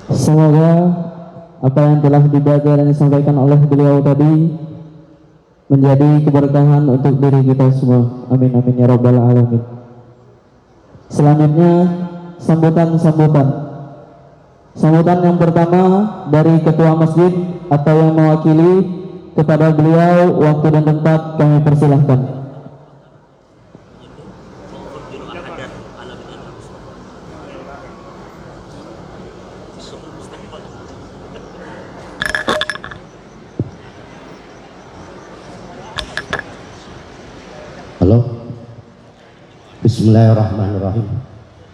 Semoga apa yang telah dibaca dan disampaikan oleh beliau tadi menjadi keberkahan untuk diri kita semua. Amin amin ya rabbal alamin. Selanjutnya sambutan yang pertama dari ketua masjid atau yang mewakili kepada beliau, waktu dan tempat kami persilahkan. Halo. Bismillahirrahmanirrahim.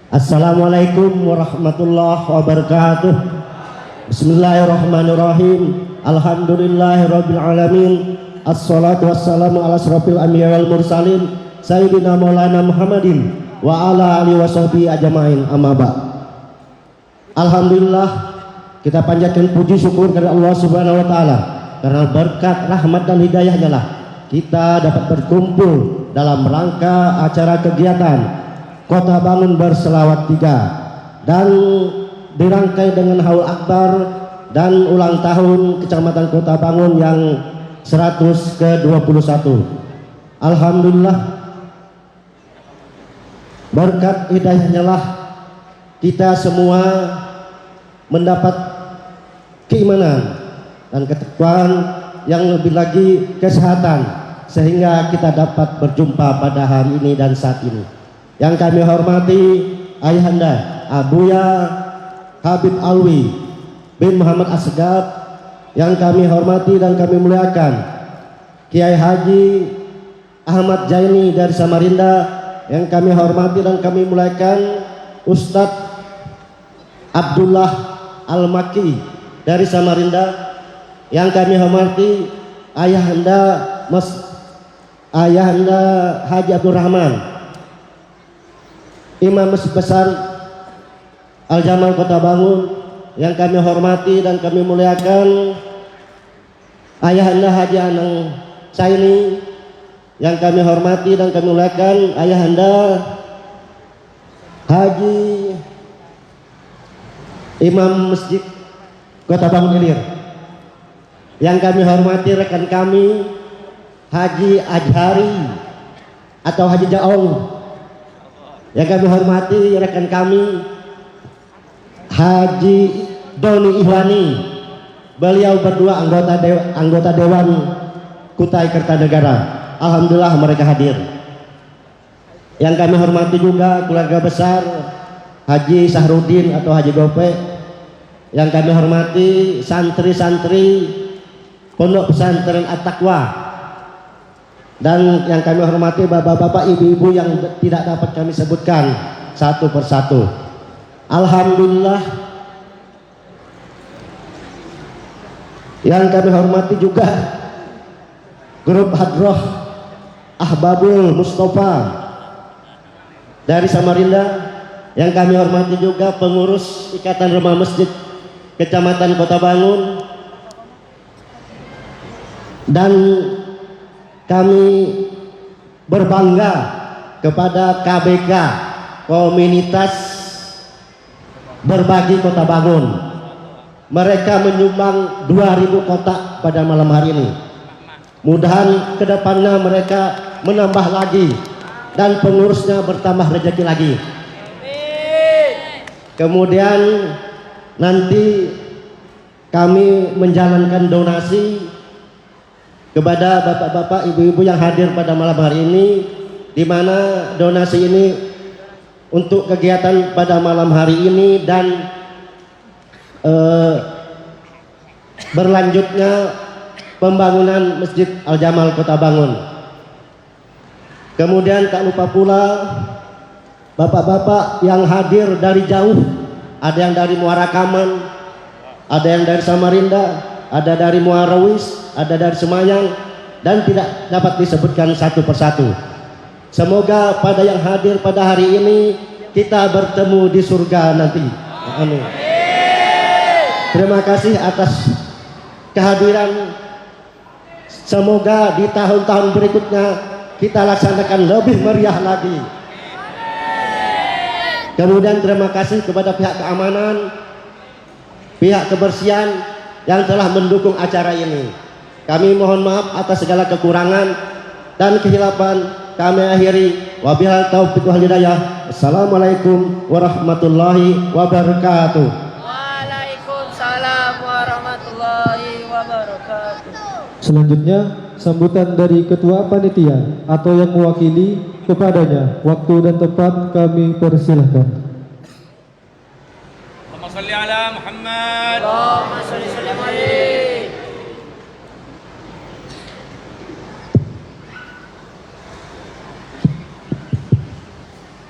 Assalamualaikum warahmatullahi wabarakatuh. Bismillahirrahmanirrahim. Alhamdulillahirabbil alamin. Assalatu wassalamu ala asrofil anbiya wal mursalin sayyidina maulana Muhammadin wa ala alihi washabihi ajmain, amma ba'd. Alhamdulillah, kita panjatkan puji syukur kepada Allah Subhanahu wa taala karena berkat rahmat dan hidayahnya lah kita dapat berkumpul dalam rangka acara kegiatan Kota Bangun Berselawat 3 dan dirangkai dengan haul akbar dan ulang tahun Kecamatan Kota Bangun yang 100 ke-21. Alhamdulillah, berkat hidayahnya lah kita semua mendapat keimanan dan ketakwaan, yang lebih lagi kesehatan, sehingga kita dapat berjumpa pada hari ini dan saat ini. Yang kami hormati Ayahanda Abuya Habib Alwi bin Muhammad Asgab, yang kami hormati dan kami muliakan Kiai Haji Ahmad Jaini dari Samarinda, yang kami hormati dan kami muliakan Ustadz Abdullah Al-Maki dari Samarinda, yang kami hormati Ayahanda Haji Abdul Rahman, Imam Masjid Besar Al-Jamal Kota Bangun, yang kami hormati dan kami muliakan Ayahanda Haji Anang Saini, yang kami hormati dan kami muliakan Ayahanda Haji Imam Masjid Kota Bangun Ilir, yang kami hormati rekan kami Haji Ajhari atau Haji Jaong, yang kami hormati rekan kami Haji Doni Ihwani, beliau berdua anggota Dewan Kutai Kertanegara. Alhamdulillah mereka hadir. Yang kami hormati juga keluarga besar Haji Sahrudin atau Haji Gope, yang kami hormati santri-santri Pondok Pesantren At-Taqwa, dan yang kami hormati bapak-bapak, ibu-ibu yang tidak dapat kami sebutkan satu persatu. Alhamdulillah, yang kami hormati juga grup Hadroh Ahbabul Mustafa dari Samarinda, yang kami hormati juga pengurus Ikatan Rumah Masjid Kecamatan Kota Bangun, dan kami berbangga kepada KBK, Komunitas Berbagi Kota Bangun. Mereka menyumbang 2000 kotak pada malam hari ini. Mudahan kedepannya mereka menambah lagi dan pengurusnya bertambah rezeki lagi. Kemudian nanti kami menjalankan donasi kepada bapak-bapak, ibu-ibu yang hadir pada malam hari ini, di mana donasi ini untuk kegiatan pada malam hari ini dan berlanjutnya pembangunan Masjid Al-Jamal Kota Bangun. Kemudian tak lupa pula bapak-bapak yang hadir dari jauh, ada yang dari Muara Kaman, ada yang dari Samarinda, ada dari Muarawis, ada dari Semayang, dan tidak dapat disebutkan satu persatu. Semoga pada yang hadir pada hari ini kita bertemu di surga nanti. Amin. Terima kasih atas kehadiran. Semoga di tahun-tahun berikutnya kita laksanakan lebih meriah lagi. Kemudian terima kasih kepada pihak keamanan pihak kebersihan yang telah mendukung acara ini. Kami mohon maaf atas segala kekurangan dan kehilafan. Kami akhiri wabihal taufiq wal hidayah. Assalamualaikum warahmatullahi wabarakatuh. Waalaikumsalam warahmatullahi wabarakatuh. Selanjutnya, sambutan dari Ketua Panitia atau yang mewakili kepadanya. Waktu dan tempat kami persilahkan. Allahumma salli ala Muhammad. Allahumma sholli sallim alaihi.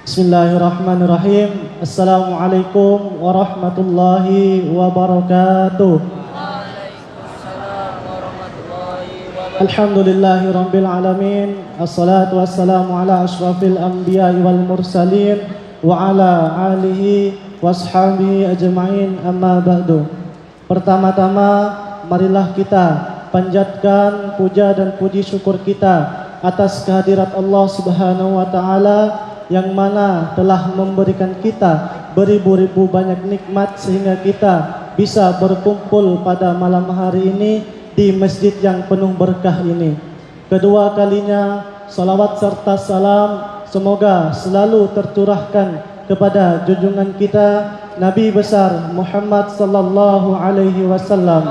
Bismillahirrahmanirrahim. Assalamualaikum warahmatullahi wabarakatuh. Waalaikumsalam warahmatullahi wabarakatuh. Alhamdulillahi rabbil alamin. Assalatu wassalamu ala asyrafil anbiya'i wal mursalin wa ala alihi washabihi ajma'in, amma ba'du. Pertama-tama marilah kita panjatkan puja dan puji syukur kita atas kehadirat Allah Subhanahu wa taala yang mana telah memberikan kita beribu-ribu banyak nikmat sehingga kita bisa berkumpul pada malam hari ini di masjid yang penuh berkah ini. Kedua kalinya salawat serta salam semoga selalu tercurahkan kepada junjungan kita Nabi besar Muhammad sallallahu alaihi wasallam.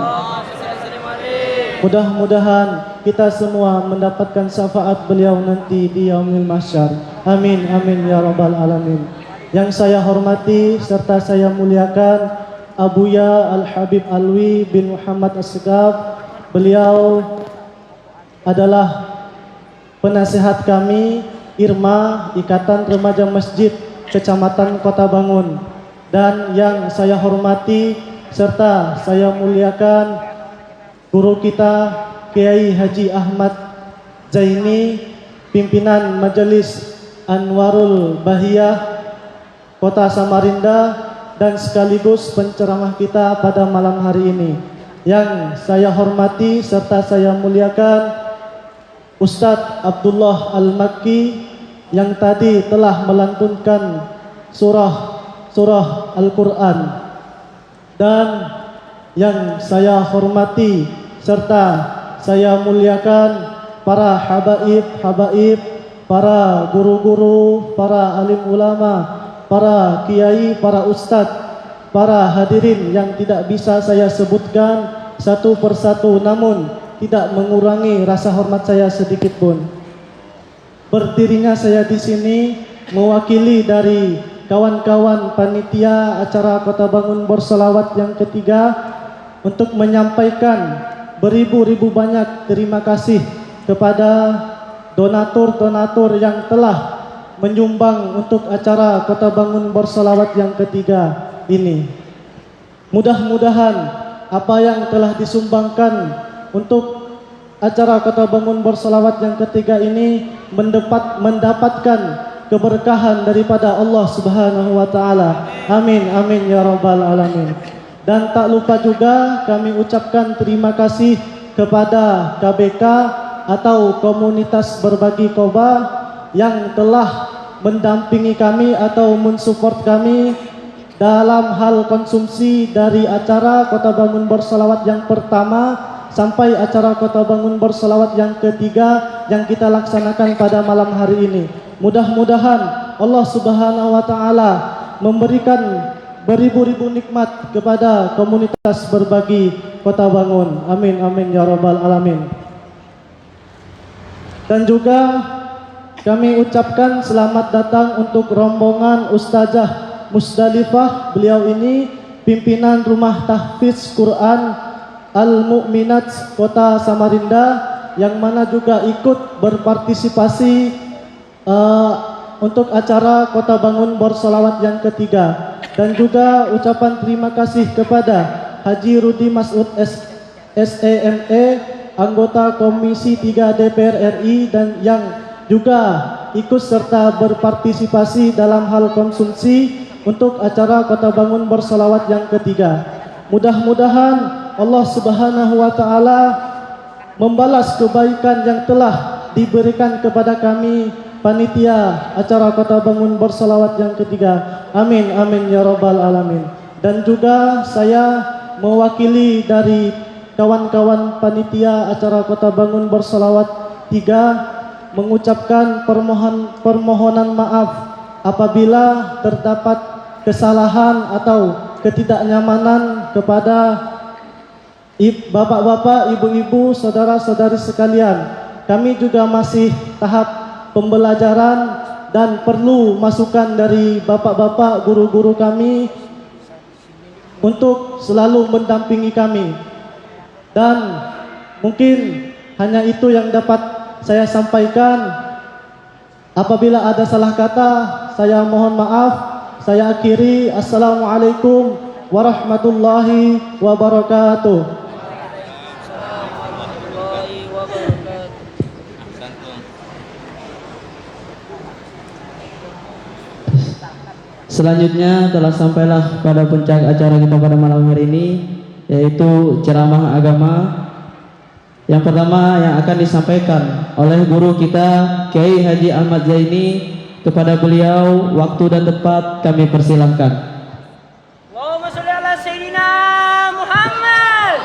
Mudah-mudahan kita semua mendapatkan syafaat beliau nanti di yaumil mahsyar. Amin amin ya rabbal alamin. Yang saya hormati serta saya muliakan Abuya Al-Habib Alwi bin Muhammad As-Segaf. Beliau adalah penasihat kami IRMA Ikatan Remaja Masjid Kecamatan Kota Bangun. Dan yang saya hormati serta saya muliakan guru kita Kiai Haji Ahmad Zaini, pimpinan Majelis Anwarul Bahiyah Kota Samarinda dan sekaligus penceramah kita pada malam hari ini. Yang saya hormati serta saya muliakan Ustadz Abdullah Al-Makki yang tadi telah melantunkan surah Al-Quran. Dan yang saya hormati serta saya muliakan para habaib, para guru-guru, para alim ulama, para kiai, para ustadz, para hadirin yang tidak bisa saya sebutkan satu persatu, namun tidak mengurangi rasa hormat saya sedikit pun. Berdirinya saya di sini mewakili dari kawan-kawan panitia acara Kota Bangun Bersolawat yang ketiga untuk menyampaikan beribu-ribu banyak terima kasih kepada donatur-donatur yang telah menyumbang untuk acara Kota Bangun Bersolawat yang ketiga ini. Mudah-mudahan apa yang telah disumbangkan untuk acara Kota Bangun Bersolawat yang ketiga ini mendapatkan keberkahan daripada Allah Subhanahu wa taala. Amin amin ya rabbal alamin. Dan tak lupa juga kami ucapkan terima kasih kepada KBK atau Komunitas Berbagi Koba yang telah mendampingi kami atau mensupport kami dalam hal konsumsi dari acara Kota Bangun Bersolawat yang pertama sampai acara Kota Bangun Bersolawat yang ketiga yang kita laksanakan pada malam hari ini. Mudah-mudahan Allah Subhanahu wa taala memberikan beribu-ribu nikmat kepada komunitas berbagi Kota Bangun. Amin amin ya rabbal alamin. Dan juga kami ucapkan selamat datang untuk rombongan Ustazah Musdalifah. Beliau ini pimpinan Rumah Tahfiz Quran Al-Mu'minat Kota Samarinda yang mana juga ikut berpartisipasi untuk acara Kota Bangun Bersolawat yang ketiga. Dan juga ucapan terima kasih kepada Haji Rudi Mas'ud SEME, anggota Komisi 3 DPR RI dan yang juga ikut serta berpartisipasi dalam hal konsumsi untuk acara Kota Bangun Bersolawat yang ketiga. Mudah-mudahan Allah Subhanahu wa taala membalas kebaikan yang telah diberikan kepada kami panitia acara Kota Bangun Bersolawat yang ketiga. Amin amin ya rabbal alamin. Dan juga saya mewakili dari kawan-kawan panitia acara Kota Bangun Bersolawat 3 mengucapkan permohonan maaf apabila terdapat kesalahan atau ketidaknyamanan kepada bapak-bapak, ibu-ibu, saudara-saudari sekalian. Kami juga masih tahap pembelajaran dan perlu masukan dari bapak-bapak guru-guru kami untuk selalu mendampingi kami. Dan mungkin hanya itu yang dapat saya sampaikan. Apabila ada salah kata, saya mohon maaf. Saya akhiri. Assalamualaikum warahmatullahi wabarakatuh. warahmatullahi wabarakatuh. Selanjutnya telah sampailah pada puncak acara kita pada malam hari ini, yaitu ceramah agama. Yang pertama yang akan disampaikan oleh guru kita Kiai Haji Ahmad Zaini. Kepada beliau waktu dan tempat kami persilahkan. Allahumma sholli ala Sayyidina Muhammad.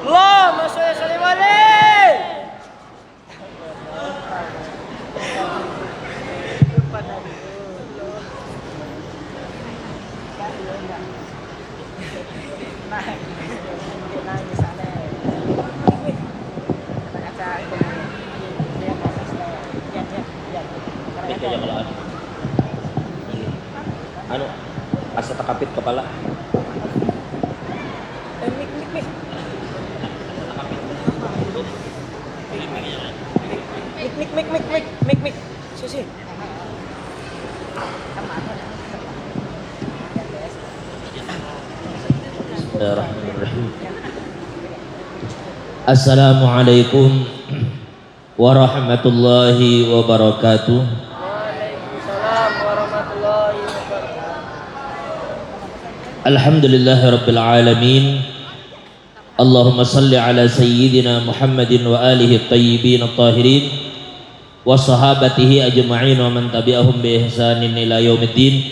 Allahumma sholli alaihi. Anu, asa takapit kepala. Mik. Susi. Bismillahirrahmanirrahim. Assalamualaikum warahmatullahi wabarakatuh. Waalaikumsalam warahmatullahi wabarakatuh. Alhamdulillahirabbil alamin. Allahumma salli ala sayyidina Muhammadin wa alihi at-tayyibin at-tahirin wa sahabatihi ajma'in wa man tabi'ahum bi ihsanin ila yaumiddin.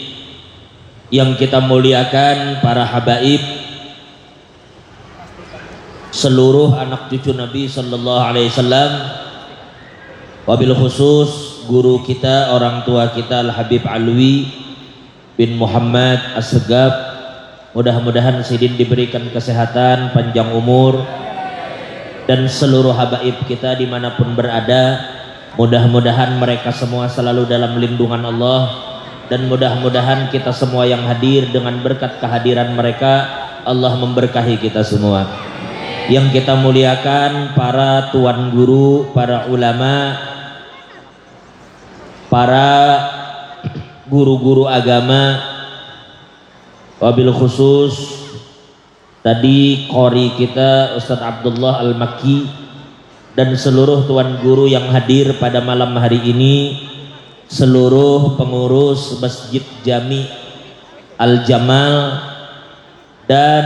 Yang kita muliakan para habaib, seluruh anak cucu Nabi sallallahu alaihi wasallam, wabil khusus guru kita, orang tua kita Al Habib Alwi bin Muhammad As-Segaf. Mudah-mudahan Sidin diberikan kesehatan, panjang umur, dan seluruh habaib kita dimanapun berada. Mudah-mudahan mereka semua selalu dalam lindungan Allah, dan mudah-mudahan kita semua yang hadir dengan berkat kehadiran mereka, Allah memberkahi kita semua. Yang kita muliakan para tuan guru, para ulama, para guru-guru agama, wabil khusus tadi qori kita Ustadz Abdullah Al-Makki, dan seluruh tuan guru yang hadir pada malam hari ini, seluruh pengurus Masjid Jami Al-Jamal, dan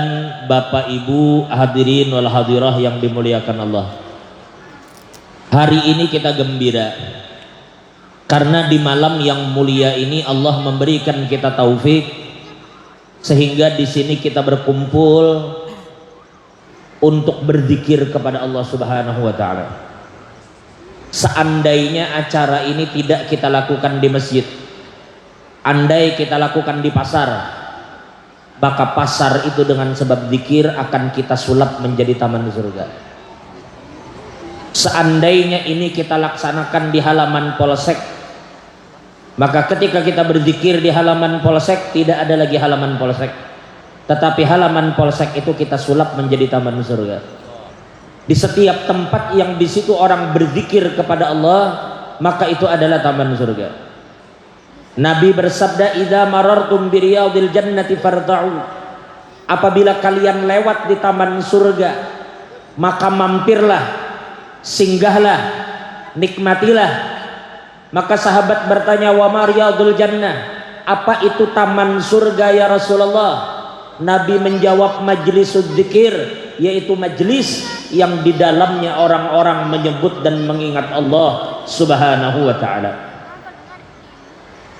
Bapak Ibu hadirin wal hadirah yang dimuliakan Allah. Hari ini kita gembira karena di malam yang mulia ini Allah memberikan kita taufik sehingga di sini kita berkumpul untuk berzikir kepada Allah Subhanahu wa taala. Seandainya acara ini tidak kita lakukan di masjid, andai kita lakukan di pasar, maka pasar itu dengan sebab zikir akan kita sulap menjadi taman surga. Seandainya ini kita laksanakan di halaman polsek, maka ketika kita berzikir di halaman polsek, tidak ada lagi halaman polsek, tetapi halaman polsek itu kita sulap menjadi taman surga. Di setiap tempat yang di situ orang berzikir kepada Allah, maka itu adalah taman surga. Nabi bersabda, "Idza marartum bi riyadil jannati farta'u." Apabila kalian lewat di taman surga, maka mampirlah, singgahlah, nikmatilah. Maka sahabat bertanya, "Wa ma riyadul jannah?" Apa itu taman surga ya Rasulullah? Nabi menjawab, majlisud dzikir, yaitu majlis yang di dalamnya orang-orang menyebut dan mengingat Allah. Subhanahu wa ta'ala.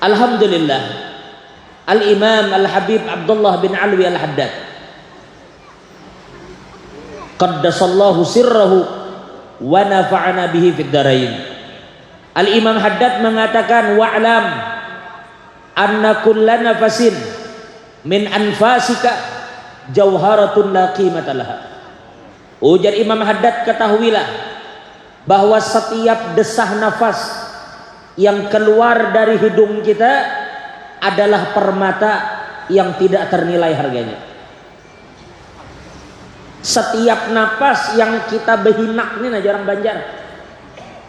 Alhamdulillah, Al-Imam Al-Habib Abdullah bin Alwi Al-Haddad qaddasallahu sirrahu wa nafa'ana bihi fid dharain. Al-Imam Haddad mengatakan, wa'lam anna kulla nafasin min anfasika jauharatun la qimata laha. Ujar Imam Haddad, ketahuilah bahwa setiap desah nafas yang keluar dari hidung kita adalah permata yang tidak ternilai harganya. Setiap napas yang kita behinak, ini aja orang Banjar,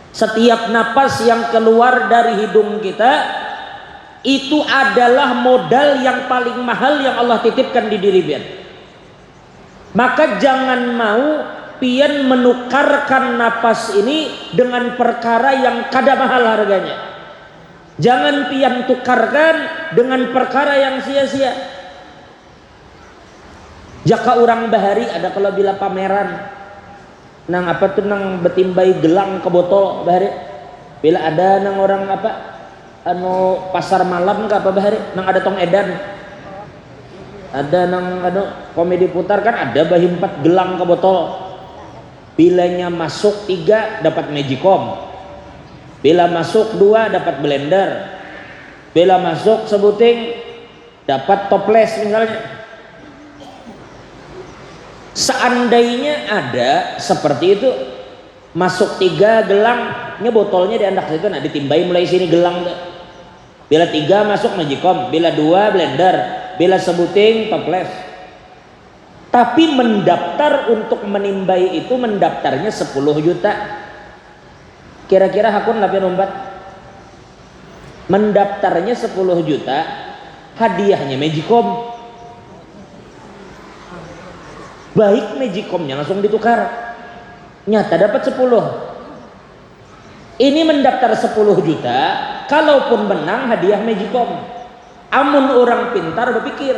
setiap napas yang keluar dari hidung kita itu adalah modal yang paling mahal yang Allah titipkan di diri pian. Maka jangan mau pian menukarkan napas ini dengan perkara yang kada mahal harganya. Jangan pian tukarkan dengan perkara yang sia-sia. Jaka orang bahari ada kalau bila pameran nang apa tuh nang betimbai gelang ke botol bahari. Bila ada nang orang apa anu pasar malam ke apa bahari nang ada tong edan. Ada nang anu komedi putar kan ada bahi 4 gelang ke botol. Bilanya masuk 3 dapat magicom. Bila masuk 2 dapat blender. Bila masuk sebuting dapat toples misalnya. Seandainya ada seperti itu, masuk 3 gelangnya botolnya diandak situ, nah ditimbai mulai sini gelang. Bila 3 masuk magicom, bila 2 blender, bila sebuting toples. Tapi mendaftar untuk menimbai itu mendaftarnya 10 juta. Kira-kira hakun lapian umpat. Mendaftarnya 10 juta, hadiahnya magicom. Baik magicomnya langsung ditukar, nyata dapat 10. Ini mendaftar 10 juta, kalaupun menang hadiah magicom. Amun orang pintar berpikir,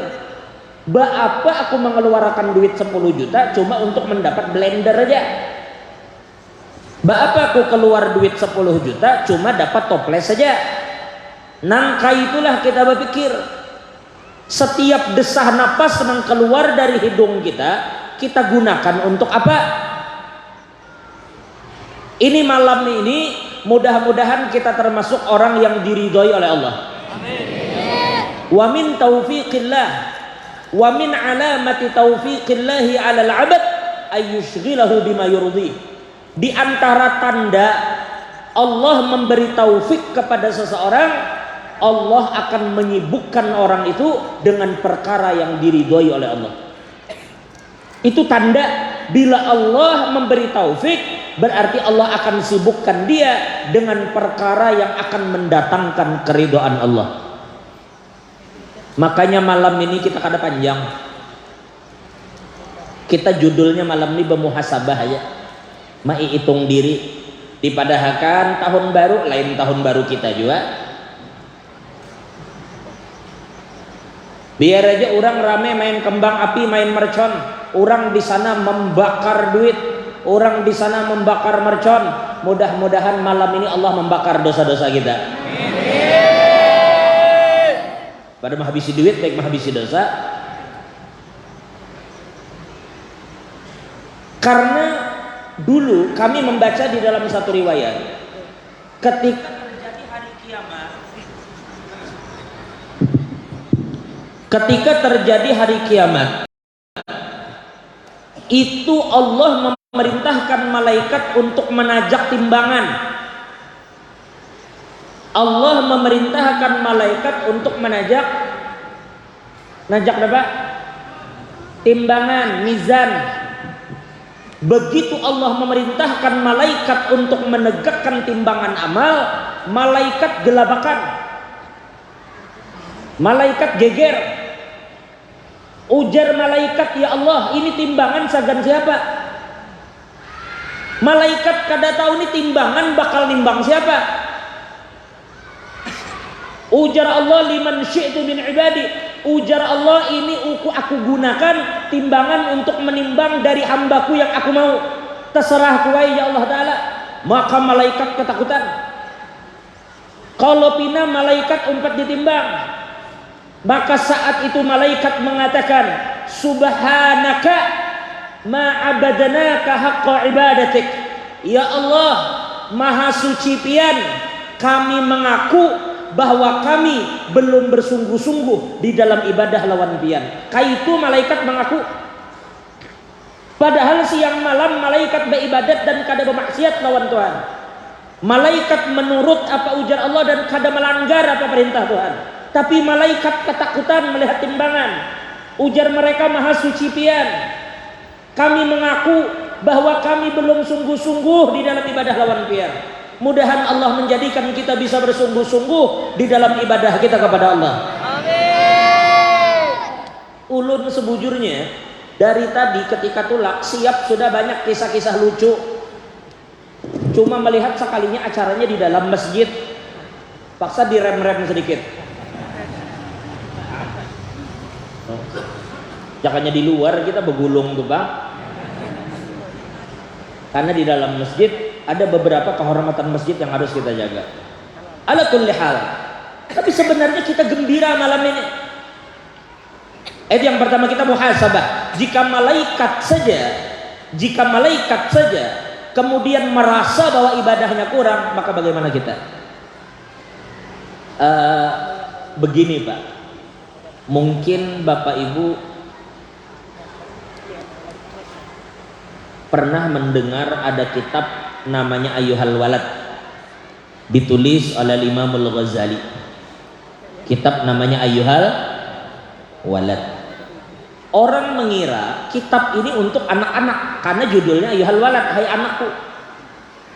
apa aku mengeluarkan duit 10 juta cuma untuk mendapat blender aja. Apa aku keluar duit 10 juta cuma dapat toples saja. Nangka itulah kita berpikir, setiap desah napas yang keluar dari hidung kita gunakan untuk apa? Ini malam ini mudah-mudahan kita termasuk orang yang diridhoi oleh Allah. Amin. Wa min taufiqillah wa min alamati taufiqillah 'alal 'abd ay yushghilahu bima yurdi. Di antara tanda Allah memberi taufik kepada seseorang, Allah akan menyibukkan orang itu dengan perkara yang diridhoi oleh Allah. Itu tanda bila Allah memberi taufik, berarti Allah akan sibukkan dia dengan perkara yang akan mendatangkan keridhaan Allah. Makanya malam ini kita kada panjang. Kita judulnya malam ini bermuhasabah ya. Mai hitung diri. Dipadahakan tahun baru, lain tahun baru kita juga. Biar aja orang rame main kembang api, main mercon. Orang di sana membakar duit, orang di sana membakar mercon. Mudah-mudahan malam ini Allah membakar dosa-dosa kita. Pada menghabisi duit, baik menghabisi dosa. Karena dulu kami membaca di dalam satu riwayat, ketika terjadi hari kiamat, ketika terjadi hari kiamat, itu Allah memerintahkan malaikat untuk menajak timbangan. Allah memerintahkan malaikat untuk menajak apa? Timbangan, mizan. Begitu Allah memerintahkan malaikat untuk menegakkan timbangan amal, malaikat gelabakan. Malaikat geger. Ujar malaikat, ya Allah, ini timbangan sagan siapa? Malaikat kada tahu ini timbangan bakal nimbang siapa. Ujar Allah, liman syi'tu min ibadi. Ujar Allah, ini aku gunakan timbangan untuk menimbang dari hambaku yang aku mau. Terserah kuai ya Allah Ta'ala. maka malaikat ketakutan. Kalau pina malaikat umpat ditimbang, maka saat itu malaikat mengatakan, subhanaka ma abadanaka haqqa ibadatik. Ya Allah, maha suci pian, kami mengaku bahwa kami belum bersungguh-sungguh di dalam ibadah lawan pian. Kaitu malaikat mengaku. Padahal siang malam malaikat beribadat dan kada bermaksiat lawan Tuhan. Malaikat menurut apa ujar Allah dan kada melanggar apa perintah Tuhan. Tapi malaikat ketakutan melihat timbangan. Ujar mereka maha suci pian, kami mengaku bahwa kami belum sungguh-sungguh di dalam ibadah lawan pian. Mudahan Allah menjadikan kita bisa bersungguh-sungguh di dalam ibadah kita kepada Allah. Amin. Ulun sebujurnya dari tadi ketika tulak siap sudah banyak kisah-kisah lucu. Cuma melihat sekalinya acaranya di dalam masjid, paksa direm-rem sedikit. Jangannya di luar kita begulung tuh bang. Karena di dalam masjid ada beberapa kehormatan masjid yang harus kita jaga. Ala kulli hal. Tapi sebenarnya kita gembira malam ini. Yang pertama kita muhasabah. Jika malaikat saja kemudian merasa bahwa ibadahnya kurang, maka bagaimana kita? Begini Pak. Mungkin Bapak Ibu pernah mendengar ada kitab namanya Ayyuhal Walad, ditulis oleh Imamul Ghazali. Kitab namanya Ayyuhal Walad. Orang mengira kitab ini untuk anak-anak karena judulnya Ayyuhal Walad, hai anakku.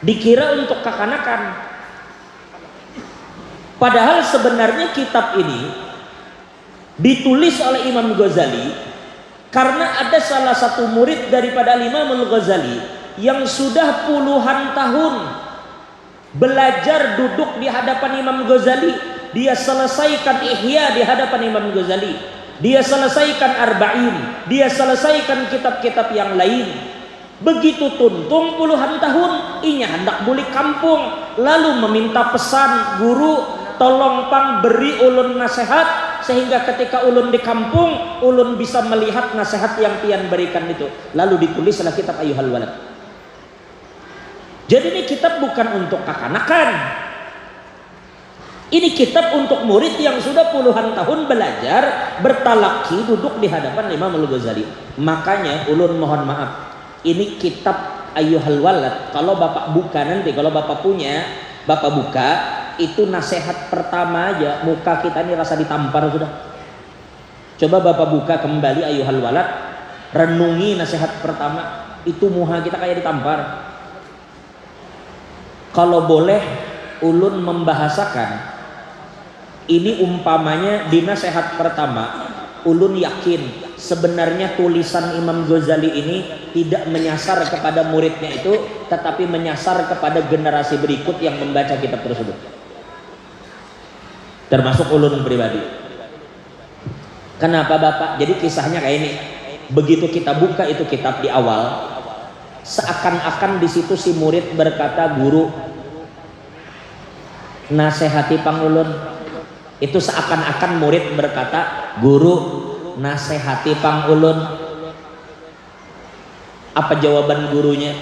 Dikira untuk kekanakan. Padahal sebenarnya kitab ini ditulis oleh Imam Ghazali karena ada salah satu murid daripada Imam Al-Ghazali yang sudah puluhan tahun belajar duduk di hadapan Imam Ghazali. Dia selesaikan Ihya di hadapan Imam Ghazali. Dia selesaikan Arba'in. Dia selesaikan kitab-kitab yang lain. Begitu tuntung puluhan tahun, inya hendak balik kampung, lalu meminta pesan guru, tolong pang beri ulun nasihat sehingga ketika ulun di kampung ulun bisa melihat nasihat yang pian berikan itu. Lalu ditulislah kitab Ayyuhal Walad. Jadi ini kitab bukan untuk kekanakan. Ini kitab untuk murid yang sudah puluhan tahun belajar bertalaki duduk di hadapan Imam Al-Ghazali. Makanya ulun mohon maaf, ini kitab Ayyuhal Walad kalau Bapak buka nanti, kalau Bapak punya, Bapak buka, itu nasihat pertama aja muka kita ini rasa ditampar sudah. Coba Bapak buka kembali Ayyuhal Walad, renungi nasihat pertama, itu muka kita kayak ditampar. Kalau boleh ulun membahasakan ini umpamanya di nasihat pertama, ulun yakin sebenarnya tulisan Imam Ghazali ini tidak menyasar kepada muridnya itu, tetapi menyasar kepada generasi berikut yang membaca kitab tersebut, termasuk ulun pribadi. Kenapa Bapak? Jadi kisahnya kayak ini. Begitu kita buka itu kitab di awal, seakan-akan di situ si murid berkata, guru nasihati pang ulun. Itu seakan-akan murid berkata, guru nasihati pang ulun. Apa jawaban gurunya?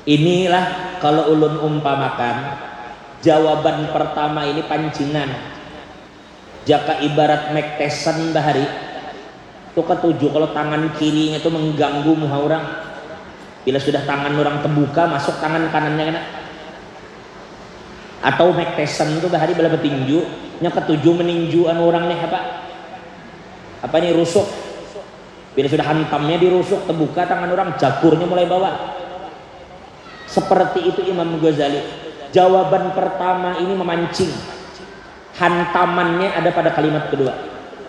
Inilah kalau ulun umpamakan, jawaban pertama ini pancingan. Jaka ibarat Mike Tyson bahari itu ketujuh, kalau tangan kirinya itu mengganggu muha orang, bila sudah tangan orang terbuka masuk tangan kanannya kena. Atau Mike Tyson itu bahari bala petinju nya ketujuh meninju anu orang nih apa nih rusuk, bila sudah hantamnya dirusuk terbuka tangan orang, jakurnya mulai bawah. Seperti itu Imam Ghazali. Jawaban pertama ini memancing, hantamannya ada pada kalimat kedua.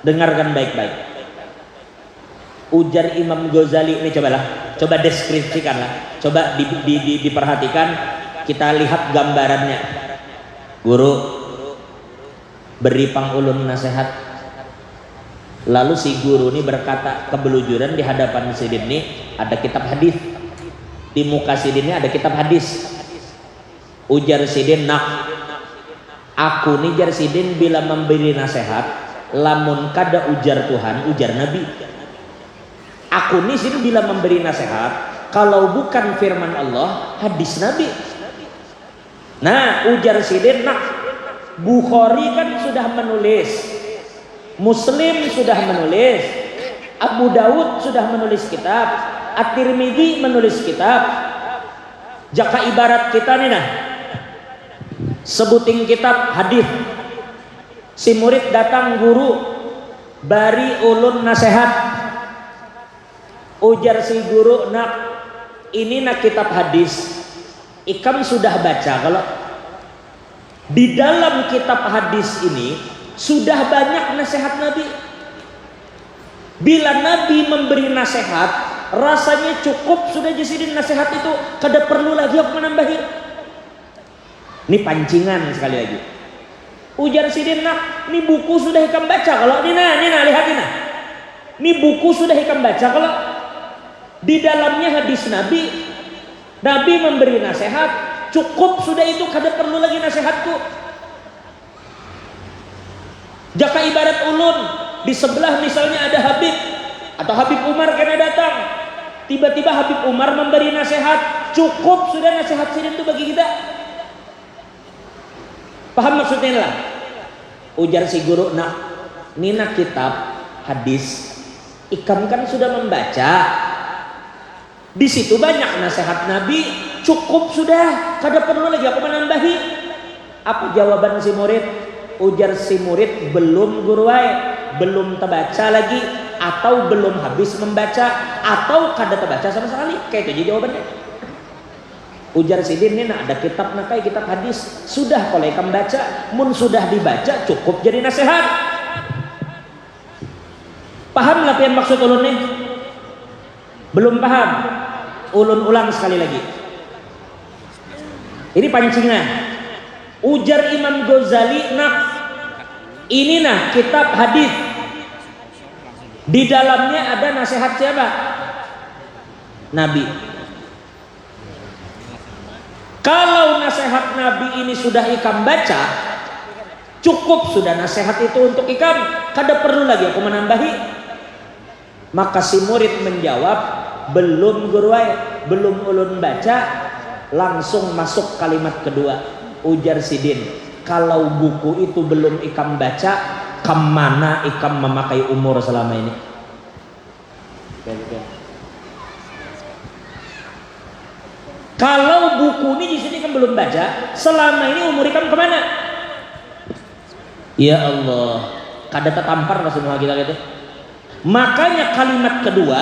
Dengarkan baik-baik. Ujar Imam Ghazali ini, coba deskripsikanlah, coba diperhatikan, kita lihat gambarannya. Guru beri pang ulun nasihat. Lalu si guru ini berkata kebelujuran di hadapan sidin ini ada kitab hadis. Di muka sidin ini ada kitab hadis. Ujar Sidin, nak aku nih jar Sidin bila memberi nasihat lamun kada ujar Tuhan ujar Nabi. Aku nih Sidin bila memberi nasihat kalau bukan firman Allah hadis Nabi. Nah ujar Sidin, nak Bukhari kan sudah menulis, Muslim sudah menulis, Abu Dawud sudah menulis kitab, At-Tirmidzi menulis kitab. Jaka ibarat kita nih nah sebuting kitab hadis, si murid datang guru bari ulun nasihat. Ujar si guru, nak ini nak kitab hadis ikam sudah baca. Kalau di dalam kitab hadis ini sudah banyak nasihat Nabi. Bila Nabi memberi nasihat rasanya cukup sudah jadi nasihat itu, kada perlu lagi aku menambahi. Ini pancingan sekali lagi. Ujar Sidin, nak ini buku sudah ikam baca. Kalau ini nah lihat ini nah. Ini buku sudah ikam baca. Kalau di dalamnya hadis Nabi, Nabi memberi nasihat, cukup sudah itu, kada perlu lagi nasihatku. Jaka ibarat ulun di sebelah misalnya ada Habib atau Habib Umar kena datang, tiba-tiba Habib Umar memberi nasihat, cukup sudah nasihat Sidin itu bagi kita. Paham maksudnya lah? Ujar si guru, nak nina kitab hadis ikam kan sudah membaca, di situ banyak nasihat Nabi, cukup sudah, kada perlu lagi aku menambahi. Apa jawaban si murid? Ujar si murid, belum guruai, belum terbaca lagi, atau belum habis membaca, atau kada terbaca sama sekali. Kayak itu aja jawabannya. Ujar Sidin, ini ada kitab nakai kitab hadis, sudah kalau ikam baca, mun sudah dibaca cukup jadi nasihat. Paham lah yang maksud ulun nih? Belum paham? Ulun ulang sekali lagi. Ini pancingan. Ujar Imam Ghazali, nak ini nah kitab hadis, di dalamnya ada nasihat siapa? Nabi. Kalau nasihat Nabi ini sudah ikam baca, cukup sudah nasihat itu untuk ikam, kada perlu lagi aku menambahi. Maka si murid menjawab, belum guruai, belum ulun baca. Langsung masuk kalimat kedua. Ujar Sidin, kalau buku itu belum ikam baca, kemana ikam memakai umur selama ini? Kalau buku ini di sini kan belum baca, selama ini umur ikam kemana? Ya Allah, kada tertampar lah semua kita gitu. Makanya kalimat kedua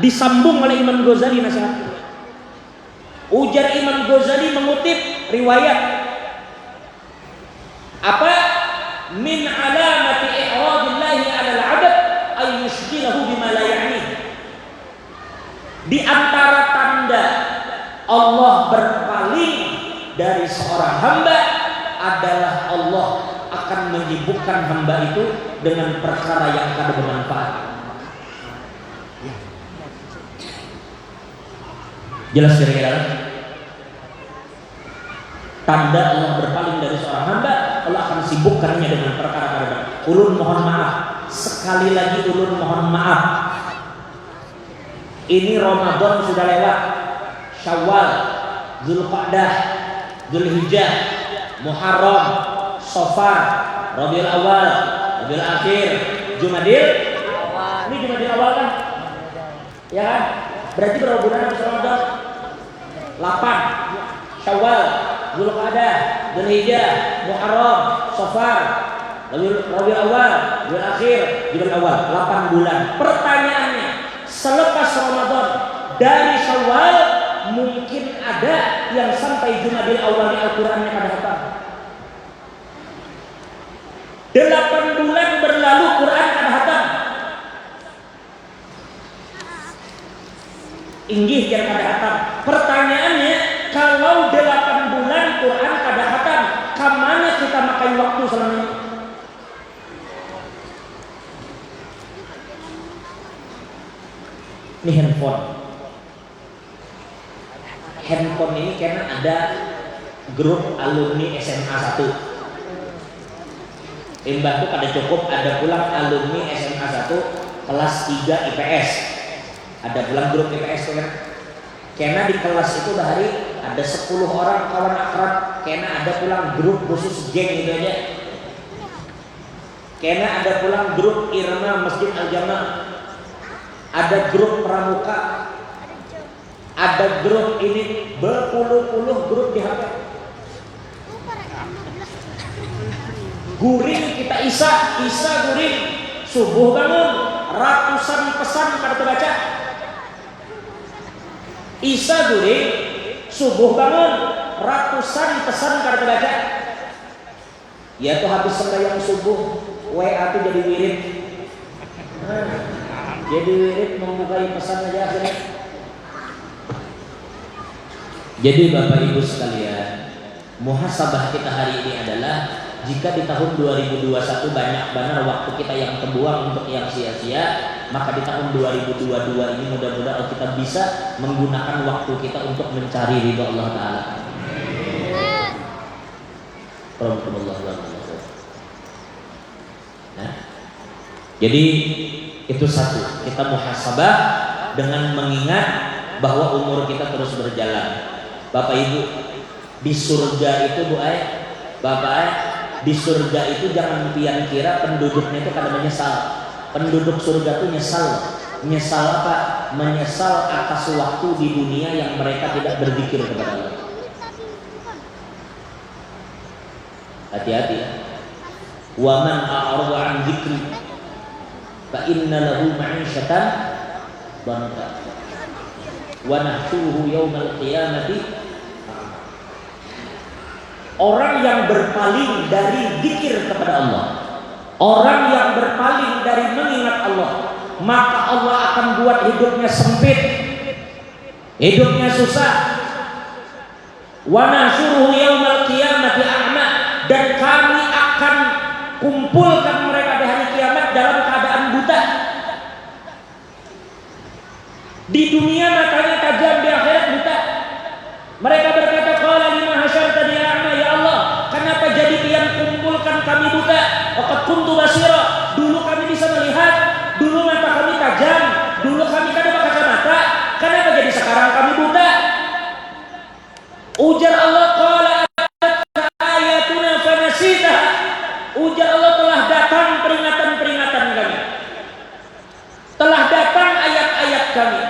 disambung oleh Imam Ghazali nasihat. Ujar Imam Ghazali mengutip riwayat apa? Min alamati i'radillahi 'alal 'abd ay yushghilahu bima la ya'ni. Di antara tanda Allah berpaling dari seorang hamba adalah Allah akan menyibukkan hamba itu dengan perkara yang kada bermanfaat. Jelas kira-kira? Tanda Allah berpaling dari seorang hamba, Allah akan sibukkannya dengan perkara-perkara. Ulun mohon maaf, sekali lagi ulun mohon maaf. Ini Ramadan sudah lewat. Syawal, Zulqa'dah, Zulhijjah, Muharram, Safar, Rabiul Awal, Rabiul Akhir, Jumadil Awal. Ini Jumadil Awal kan? Ya kan? Berarti berapa bulan habis Ramadan? 8. Syawal, Zulqa'dah, Zulhijjah, Muharram, Safar, Rabiul Awal, Rabiul Akhir, Jumadil Awal. 8 bulan. Pertanyaannya, selepas Ramadan dari Syawal mungkin ada yang sampai Jumadil Awal Al-Qur'annya pada hatam. 8 bulan berlalu Quran kada hatam. Inggih jar kada hatam. Pertanyaannya, kalau 8 bulan Quran kada hatam, kemana kita makai waktu selama ini? Ini handphone ini karena ada grup alumni SMA 1. Limbah itu kada cukup, ada pulang alumni SMA 1 kelas 3 IPS. Ada pulang grup IPS tuh kan. Karena di kelas itu hari ada 10 orang kawan akrab, karena ada pulang grup khusus geng gitu aja. Karena ada pulang grup Irma Masjid Al-Jannah. Ada grup Pramuka. Ada grup ini berpuluh-puluh grup di HP. Guring kita Isa guring, subuh bangun, ratusan pesan kartu baca. Isa guring, subuh bangun, ratusan pesan kartu baca. Ya tuh habis sembahyang subuh, WA tuh jadi wirid. Jadi wirid membukai pesan aja akhirnya. Jadi Bapak Ibu sekalian, muhasabah kita hari ini adalah jika di tahun 2021 banyak benar waktu kita yang terbuang untuk yang sia-sia, maka di tahun 2022 ini mudah-mudahan kita bisa menggunakan waktu kita untuk mencari ridha Allah Ta'ala. Nah, jadi itu satu, kita muhasabah dengan mengingat bahwa umur kita terus berjalan. Bapak Ibu, di surga itu di surga itu jangan pian kira penduduknya itu kadang menyesal. Penduduk surga itu nyesal apa? Menyesal atas waktu di dunia yang mereka tidak berzikir kepada Allah. Hati-hati ya. Wa man a'rada 'an dzikri fa inna lahu ma'isyatan dhanka wa nahsyuruhu yaumal qiyamati. Orang yang berpaling dari zikir kepada Allah, orang yang berpaling dari mengingat Allah, maka Allah akan buat hidupnya sempit, hidupnya susah. Wa nahsyuruhu yaumal qiyamati a'ma, dan kami akan kumpulkan mereka di hari kiamat dalam keadaan buta. Di dunia matanya tajam, di akhirat buta. Mereka berkata, qala lima hasyartani a'ma, ya Allah, kenapa jadi pian kumpulkan kami buta? Waqad kuntu basira, dulu kami bisa melihat, dulu mata kami tajam, dulu kami kan ada kacamata, kenapa jadi sekarang kami buta? Ujar Allah, qala ayatuna fanasitaha, ujar Allah, telah datang peringatan-peringatan kami, telah datang ayat-ayat kami,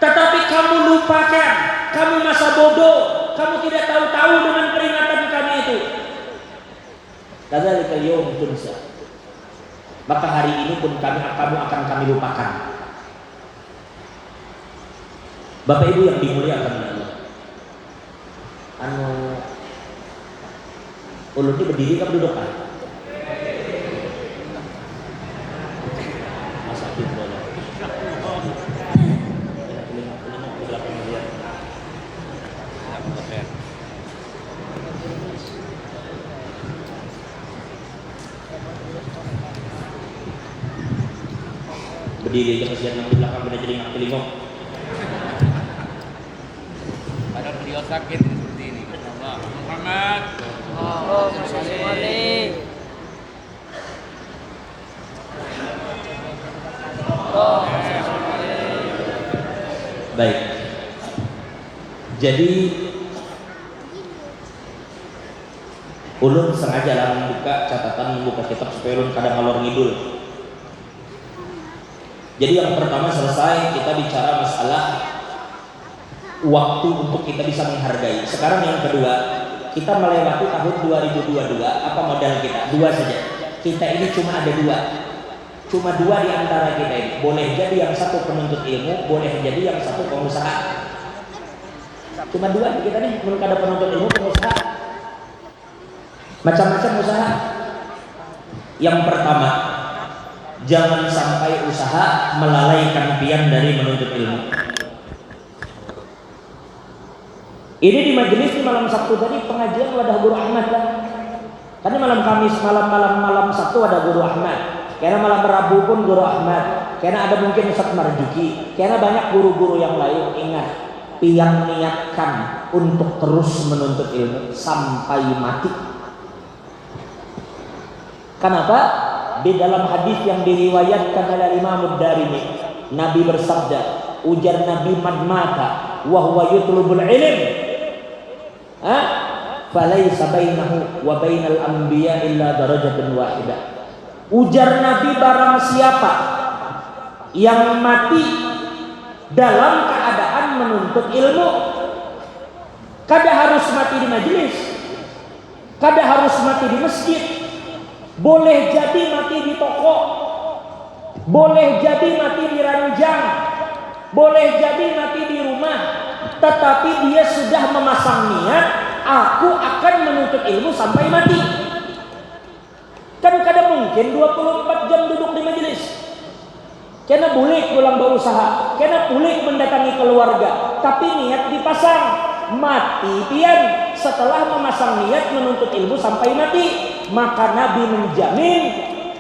tetapi kamu lupakan, kamu masa bodoh, kamu tidak tahu-tahu dengan peringatan kami itu. Kadzalika al-yaum tunsa. Maka hari ini pun kamu akan kami lupakan. Bapak Ibu yang dimuliakan oleh Allah. Ulun ini berdiri kan duduk kan? Berdiri aja kesian yang di belakang benar jadi ngak telingok. Padahal beliau sakit seperti ini. Allah Muhammad. Allahumma sholli alaihi. Baik. Jadi ulun sengaja lah membuka catatan, membuka kitab supaya ulun kadang ngalor ngidul. Jadi yang pertama selesai kita bicara masalah waktu untuk kita bisa menghargai. Sekarang yang kedua, kita melewati tahun 2022. Apa modal kita? Dua saja. Kita ini cuma ada dua. Cuma dua di antara kita ini. Boleh jadi yang satu penuntut ilmu, boleh jadi yang satu pengusaha. Cuma dua di kita nih, belum ada penuntut ilmu, pengusaha. Macam-macam usaha. Yang pertama, jangan sampai usaha melalaikan pian dari menuntut ilmu. Ini di majelis di malam Sabtu tadi pengajian wadah Guru Ahmad kan? Karena malam Kamis, malam Sabtu ada Guru Ahmad. Karena malam Rabu pun Guru Ahmad. Karena ada mungkin Ustaz Marjuki. Karena banyak guru-guru yang lain. Ingat, pian niatkan untuk terus menuntut ilmu sampai mati. Kenapa? Di dalam hadis yang diriwayatkan oleh Imam Ad-Darimi, Nabi bersabda, ujar Nabi, man mata wa huwa yutlubul ilm, falaysa bainahu wa bainal anbiya illa darajatun wahidah. Ujar Nabi, barang siapa yang mati dalam keadaan menuntut ilmu, kada harus mati di majelis, kada harus mati di masjid, boleh jadi mati di toko, boleh jadi mati di ranjang, boleh jadi mati di rumah, tetapi dia sudah memasang niat, aku akan menuntut ilmu sampai mati. Kan kada mungkin 24 jam duduk di majelis. Kena boleh pulang berusaha, kena boleh mendatangi keluarga, tapi niat dipasang, mati pian setelah memasang niat menuntut ilmu sampai mati. Maka Nabi menjamin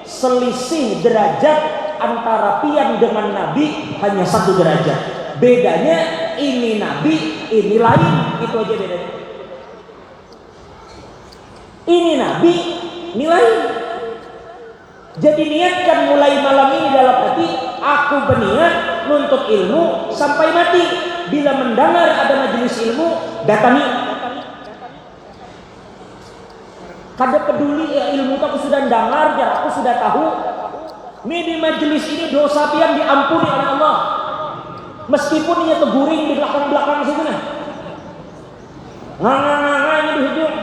selisih derajat antara pian dengan Nabi hanya 1 derajat. Bedanya ini Nabi, ini lain, itu aja bedanya. Ini Nabi, ini lain. Jadi niatkan mulai malam ini dalam hati, aku berniat nuntut ilmu sampai mati. Bila mendengar ada majelis ilmu, datangi. Kada peduli ya, ilmu itu aku sudah dengar, aku sudah tahu. Ini di majelis ini dosa pian diampuni oleh Allah. Meskipun ia teguring di belakang-belakang situ nah. Nganga ini di hujung.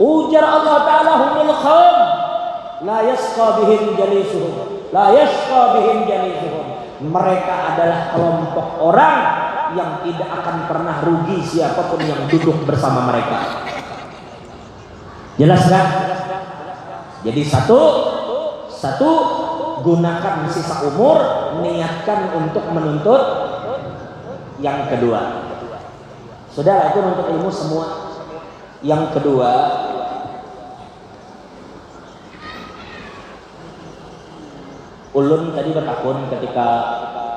Ujar Allah Ta'ala, humul khawm la yasqa bihim jalisuhum, la yasqa bihim jalisuhum. Mereka adalah kelompok orang yang tidak akan pernah rugi siapapun yang duduk bersama mereka. Jelas kan? Jadi satu gunakan sisa umur, niatkan untuk menuntut yang kedua. Saudara, itu menuntut ilmu semua. Yang kedua, ulun tadi bertakun ketika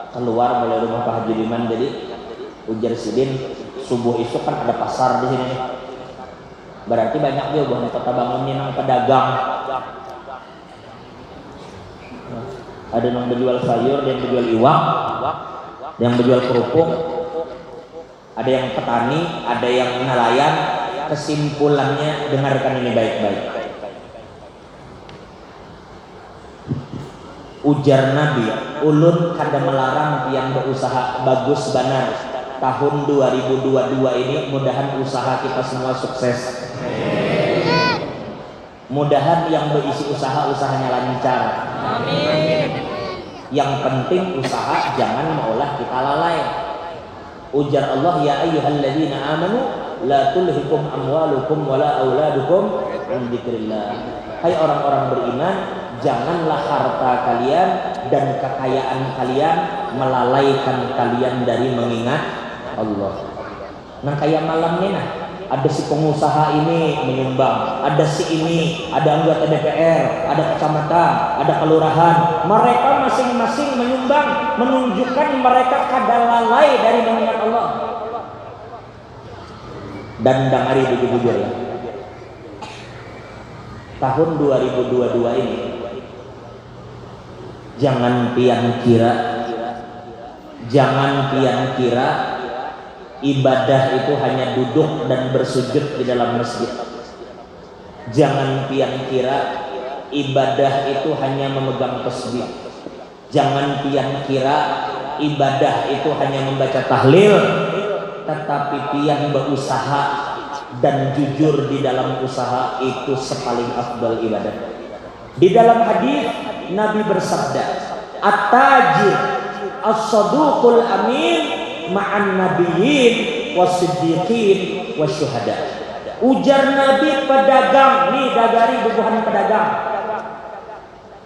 keluar mulai rumah Pak Haji Liman, jadi ujar Sidin, subuh isu kan ada pasar di sini nih. Berarti banyak dia buah kota bangun nang pedagang. Ada yang berjual sayur, ada yang berjual iwak, ada yang berjual kerupuk, ada yang petani, ada yang nelayan. Kesimpulannya, dengarkan ini baik-baik. Ujar Nabi, ulun kada melarang yang berusaha, bagus benar. Tahun 2022 ini mudahan usaha kita semua sukses. Mudahan yang berisi usaha, usahanya lancar. Amin. Yang penting usaha jangan maulah kita lalai. Ujar Allah, ya ayyuhalladzina amanu la tulhikum amwalukum wala auladukum an dzikrillah. Hai orang-orang beriman, janganlah harta kalian dan kekayaan kalian melalaikan kalian dari mengingat Allah. Nah kayak malam ini nah, ada si pengusaha ini menyumbang, ada si ini, ada anggota DPR, ada kecamatan, ada kelurahan, mereka masing-masing menyumbang, menunjukkan mereka kada lalai dari mengingat Allah. Dan dangari jujur ya, tahun 2022 ini jangan pian kira ibadah itu hanya duduk dan bersujud di dalam masjid. Jangan pian kira ibadah itu hanya memegang tasbih. Jangan pian kira ibadah itu hanya membaca tahlil. Tetapi pian berusaha dan jujur di dalam usaha itu sepaling afdal ibadah. Di dalam hadis Nabi bersabda, at-tajir as-saduqul amin ma'an nabiyyin was-siddiqin wasyuhada. Ujar Nabi, pedagang nih, dagari bubuhan pedagang,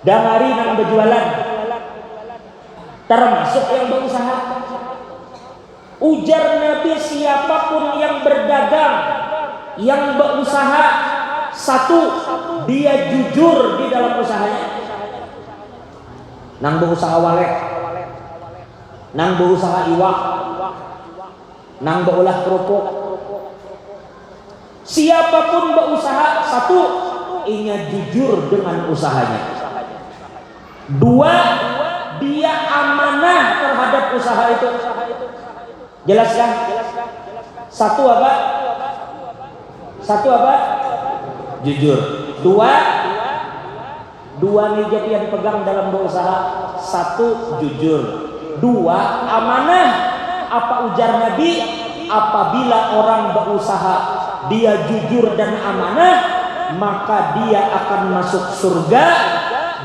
dangari nang berjualan, termasuk yang berusaha. Ujar Nabi, siapapun yang berdagang, yang berusaha, satu, dia jujur di dalam usahanya. Nang berusaha walek, nang berusaha iwak, nang berulah kerupuk. Siapapun berusaha, satu, inya jujur dengan usahanya. Dua, dia amanah terhadap usaha itu. Jelas kan? Satu apa? Jujur. Dua meja yang pegang dalam berusaha. Satu, jujur. Dua, amanah. Apa ujar Nabi? Apabila orang berusaha dia jujur dan amanah, maka dia akan masuk surga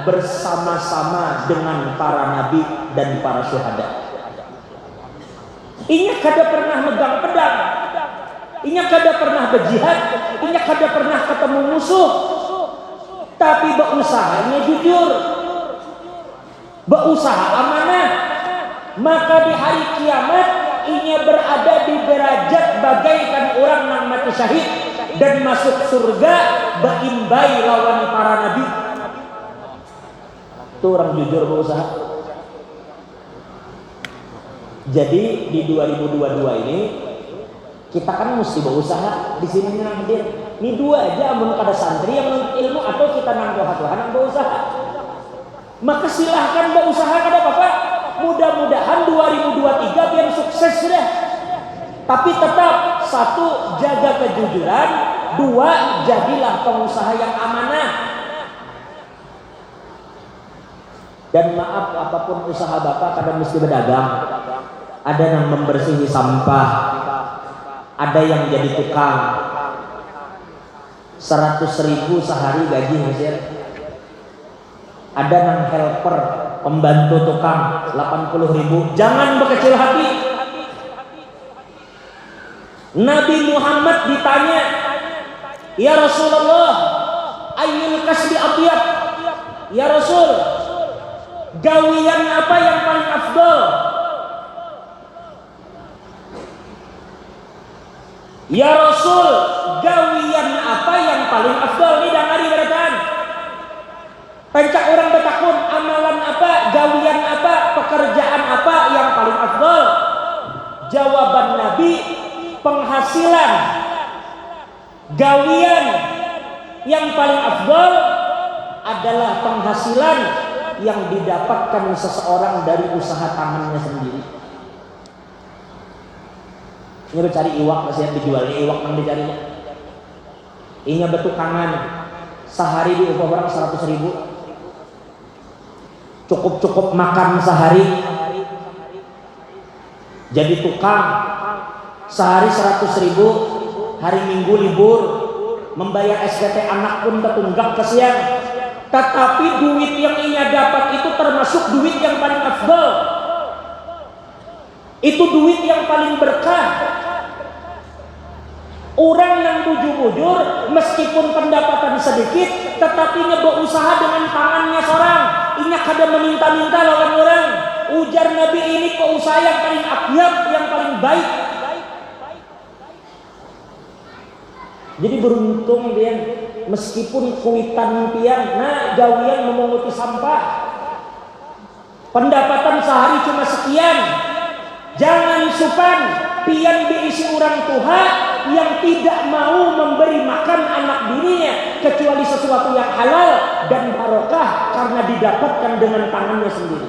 bersama-sama dengan para nabi dan para syuhada. Inya kada pernah megang pedang, inya kada pernah berjihad, inya kada pernah ketemu musuh, tapi beusahanya jujur, berusaha amanah, maka di hari kiamat inya berada di derajat bagaikan orang yang mati syahid dan masuk surga beimbai lawan para nabi. Itu orang jujur berusaha. Jadi di 2022 ini kita kan mesti berusaha. Di sini nang hadir ini dua aja, amun kada santri yang menuntut ilmu atau kita nang Tuhan yang berusaha. Maka silahkan berusaha kada apa-apa. Mudah-mudahan 2023 biar sukses sudah. Tapi tetap, satu, jaga kejujuran. Dua, jadilah pengusaha yang amanah. Dan maaf, apapun usaha bapak kadang mesti berdagang. Ada yang membersihi sampah, ada yang jadi tukang. 100.000 sehari gaji hasil. Ada yang helper, pembantu tukang 80.000. Jangan berkecil hati. Nabi Muhammad ditanya, ya Rasulullah, ayyul kasbi atyab? Ya Rasul, gawian apa yang paling afdal? Ya Rasul, gawian apa yang paling afdal? Ini dangari berataan. Pencak orang bertakun, amalan apa, gawian apa, pekerjaan apa yang paling afdal? Jawaban Nabi, penghasilan. Gawian yang paling afdal adalah penghasilan yang didapatkan seseorang dari usaha tangannya sendiri. Ini bercari iwak, masih dijualnya iwak yang dicarinya. Ini bertukangan, sehari diupah orang 100.000. Cukup makan sehari. Jadi tukang sehari 100.000, hari Minggu libur, membayar SPT anak pun tertunggak kesian. Tetapi duit yang ia dapat itu termasuk duit yang paling afdal. Itu duit yang paling berkah. Orang yang bujur-bujur meskipun pendapatan sedikit, tetapi nya berusaha dengan tangannya seorang. Inya kada meminta-minta lawan orang. Ujar Nabi, ini keusaha yang paling akyab, yang paling baik. Jadi beruntung dia, meskipun kuitan pian, nah gawian memunguti sampah, pendapatan sehari cuma sekian. Jangan supan pian diisi orang tua yang tidak mau memberi makan anak dirinya kecuali sesuatu yang halal dan barokah karena didapatkan dengan tangannya sendiri.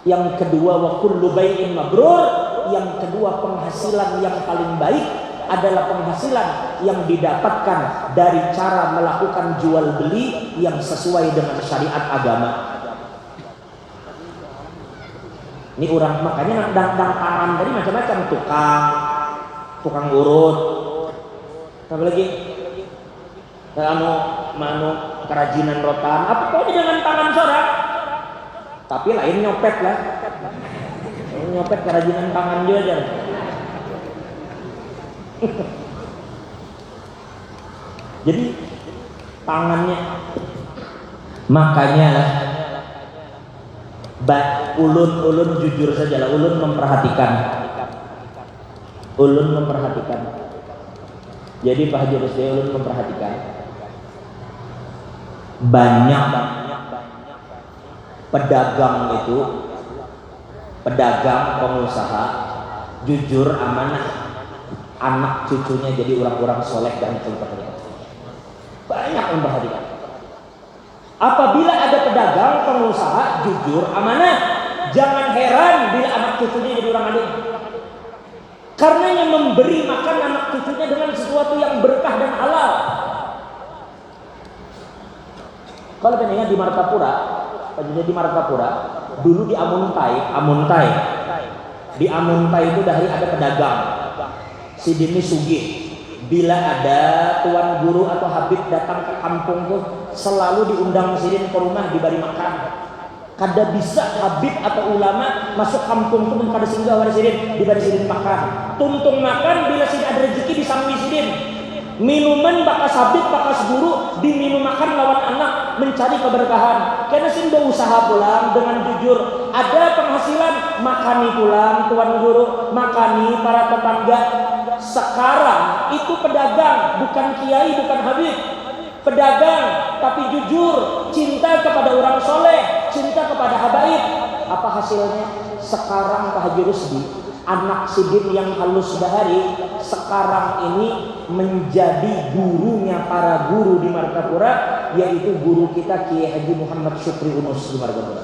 Yang kedua, wa kullu bai'in mabrur. Yang kedua, penghasilan yang paling baik adalah penghasilan yang didapatkan dari cara melakukan jual beli yang sesuai dengan syariat agama. Ini orang makanya dang tangan tadi macam-macam, tukang urut, apa lagi? Manu kerajinan rotan, apa pokoknya dengan tangan seorang. Tapi lain nyopet lah, nyopet kerajinan tangan juga aja. Jadi tangannya, makanya lah ulun jujur saja lah, ulun memperhatikan. Jadi Pak Haji Rusdi, ulun memperhatikan banyak pedagang itu pedagang, pengusaha, jujur, amanah, anak cucunya jadi orang-orang soleh dan berhati. Banyak memperhatikan. Apabila ada pedagang, pengusaha, jujur, amanah, jangan heran bila anak cucunya jadi orang alim. Karenanya memberi makan anak cucunya dengan sesuatu yang berkah dan halal. Kalau pengennya di Martapura, di Martapura, dulu di Amuntai itu dari ada pedagang, si Dini Sugih. Bila ada tuan guru atau habib datang ke kampung tuh selalu diundang sidin ke rumah diberi makan. Kada bisa habib atau ulama masuk kampung tuh kada singgah wari sidin diberi sidin makan. Tuntung makan bila sidin ada rezeki disambi sidin. Minuman bakas habib bakas guru diminum makan lawan anak mencari keberkahan. Karena sidin berusaha pulang dengan jujur. Ada penghasilan makani pulang tuan guru, makani para tetangga. Sekarang itu pedagang, bukan kiai, bukan habib. Pedagang tapi jujur, cinta kepada orang soleh, cinta kepada habaib. Apa hasilnya? Sekarang Pak Haji Rusdi, anak sidin yang halus bahari, sekarang ini menjadi gurunya para guru di Martapura, yaitu guru kita Kiai Haji Muhammad Syukri Unus di Martapura.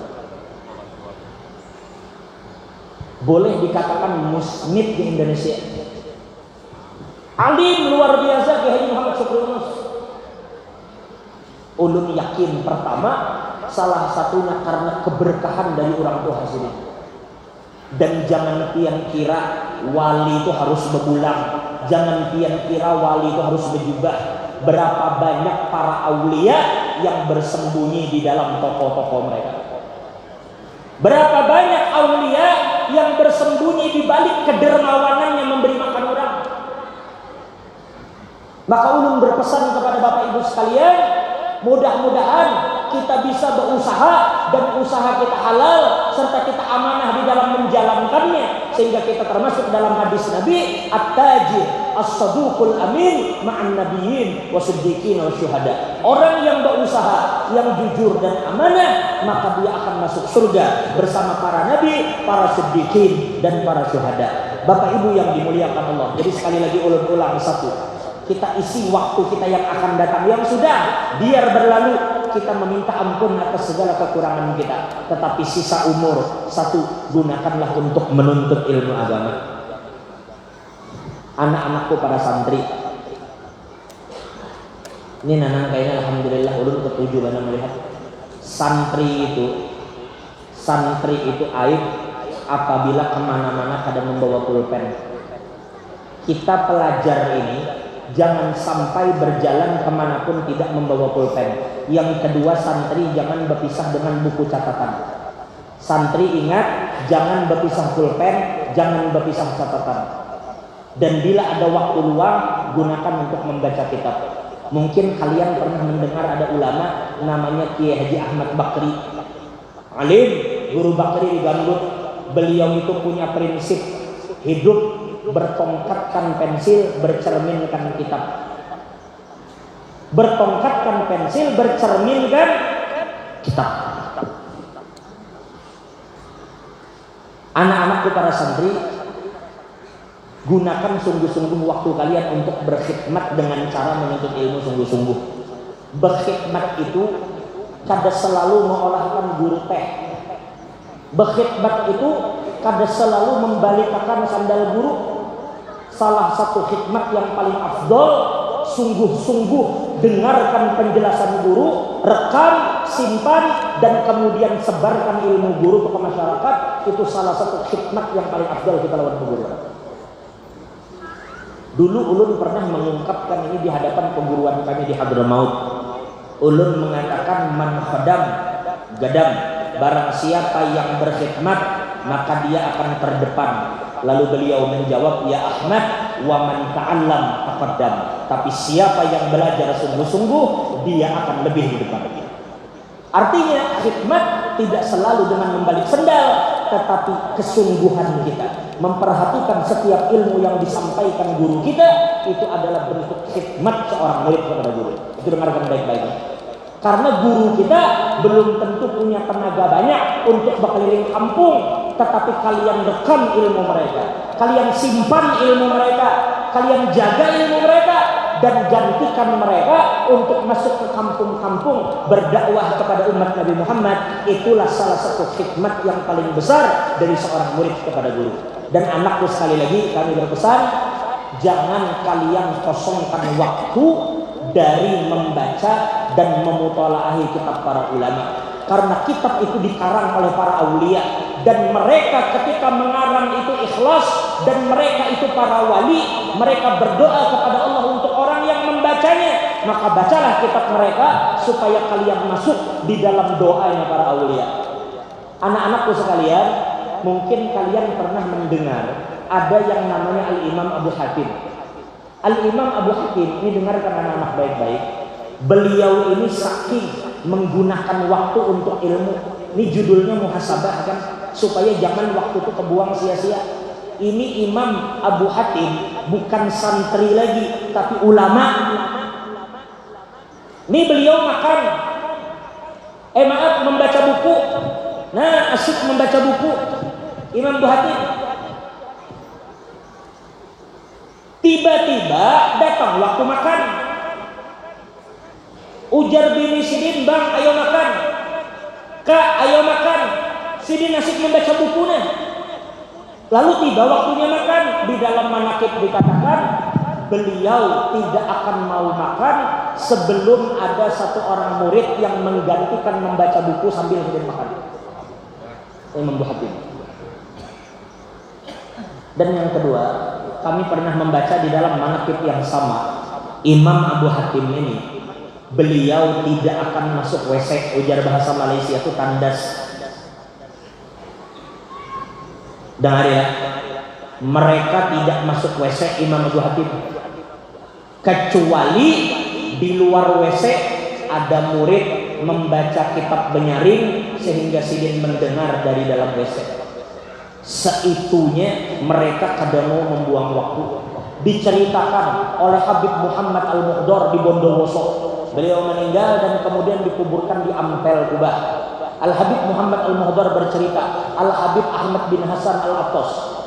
Boleh dikatakan musnid di Indonesia. Alim luar biasa Kiai Haji Muhammad Syukri Unus. Ulun yakin pertama salah satunya karena keberkahan dari orang tua hasilnya. Dan jangan pian kira wali itu harus bebulang, jangan pian kira wali itu harus berjubah. Berapa banyak para aulia yang bersembunyi di dalam toko-toko mereka. Berapa banyak aulia yang bersembunyi di balik kedermawanan yang memberi makan orang. Maka ulun berpesan kepada Bapak Ibu sekalian, mudah-mudahan kita bisa berusaha dan usaha kita halal serta kita amanah di dalam menjalankannya sehingga kita termasuk dalam hadis Nabi at-tajir as-saduqul amin ma'an nabiyyin wasiddiqin wasyuhada. Orang yang berusaha, yang jujur dan amanah, maka dia akan masuk surga bersama para nabi, para siddiqin dan para syuhada. Bapak Ibu yang dimuliakan Allah. Jadi sekali lagi ulun ulang satu. Kita isi waktu kita yang akan datang, yang sudah biar berlalu, kita meminta ampun atas segala kekurangan kita. Tetapi sisa umur satu, gunakanlah untuk menuntut ilmu agama. Anak-anakku para santri, ini nanang kayaknya alhamdulillah ulun ketujuh mana melihat santri itu aib apabila kemana-mana kadang membawa pulpen. Kita pelajar ini jangan sampai berjalan kemanapun tidak membawa pulpen. Yang kedua, santri jangan berpisah dengan buku catatan. Santri ingat, jangan berpisah pulpen, jangan berpisah catatan. Dan bila ada waktu luang, gunakan untuk membaca kitab. Mungkin kalian pernah mendengar ada ulama namanya Kiai Haji Ahmad Bakri. Alim, guru Bakri di Gambut. Beliau itu punya prinsip hidup bertongkatkan pensil, bercerminkan kitab. Bertongkatkan pensil, bercerminkan kitab. Anak-anakku para santri, gunakan sungguh-sungguh waktu kalian untuk berkhidmat dengan cara menuntut ilmu sungguh-sungguh. Berkhidmat itu kada selalu mengolahkan guru teh. Berkhidmat itu kada selalu membalikakan sandal guru. Salah satu khidmat yang paling afdol, sungguh-sungguh dengarkan penjelasan guru, rekam, simpan, dan kemudian sebarkan ilmu guru ke masyarakat. Itu salah satu khidmat yang paling afdol kita lawan guru. Dulu ulun pernah mengungkapkan ini di hadapan perguruan kami di Hadramaut. Ulun mengatakan man khadam gadam, barang siapa yang berkhidmat maka dia akan terdepan. Lalu beliau menjawab, ya Ahmad, wa man ta'allam taqaddam. Tapi siapa yang belajar sungguh-sungguh, dia akan lebih di depan. Artinya khidmat tidak selalu dengan membalik sendal, tetapi kesungguhan kita memperhatikan setiap ilmu yang disampaikan guru kita, itu adalah bentuk khidmat seorang murid kepada guru. Itu dengarkan baik-baik. Karena guru kita belum tentu punya tenaga banyak untuk berkeliling kampung. tetapi kalian rekam ilmu mereka, kalian simpan ilmu mereka, kalian jaga ilmu mereka, dan gantikan mereka untuk masuk ke kampung-kampung berdakwah kepada umat Nabi Muhammad. Itulah salah satu khidmat yang paling besar dari seorang murid kepada guru. Dan anakku, sekali lagi kami berpesan, jangan kalian kosongkan waktu dari membaca dan memutolaahi kitab para ulama, karena kitab itu dikarang oleh para aulia, dan mereka ketika mengarang itu ikhlas, dan mereka itu para wali, mereka berdoa kepada Allah untuk orang yang membacanya. Maka bacalah kitab mereka supaya kalian masuk di dalam doanya para aulia. Anak-anakku sekalian, mungkin kalian pernah mendengar ada yang namanya Al-Imam Abu Hatim. Al-Imam Abu Hatim ini, dengarkan anak-anak baik-baik, beliau ini saking menggunakan waktu untuk ilmu. Ini judulnya muhasabah kan, supaya jangan waktu itu kebuang sia-sia. Ini Imam Abu Hatim bukan santri lagi, tapi ulama. Ini beliau makan, membaca buku. Nah, asyik membaca buku Imam Abu Hatim. Tiba-tiba datang waktu makan. Ujar bini Sidin, bang ayo makan. Kak ayo makan. Sidin asik membaca bukunya. Lalu tiba waktunya makan. Di dalam manaqib dikatakan beliau tidak akan mau makan sebelum ada satu orang murid yang menggantikan membaca buku sambil Sidin makan. Imam Abu Hatim. Dan yang kedua, kami pernah membaca di dalam manaqib yang sama, Imam Abu Hatim ini, beliau tidak akan masuk WC. Ujar bahasa Malaysia itu tandas. Dengar ya, mereka tidak masuk WC Imam Abu Hatim, kecuali di luar WC ada murid membaca kitab benyaring sehingga Sidin mendengar dari dalam WC. Seitunya mereka kadang mau membuang waktu. Diceritakan oleh Habib Muhammad Al-Muhdar di Bondowoso, beliau meninggal dan kemudian dikuburkan di Ampel, Kubah. Al-Habib Muhammad Al-Muhdar bercerita, Al-Habib Ahmad bin Hasan Al-Attas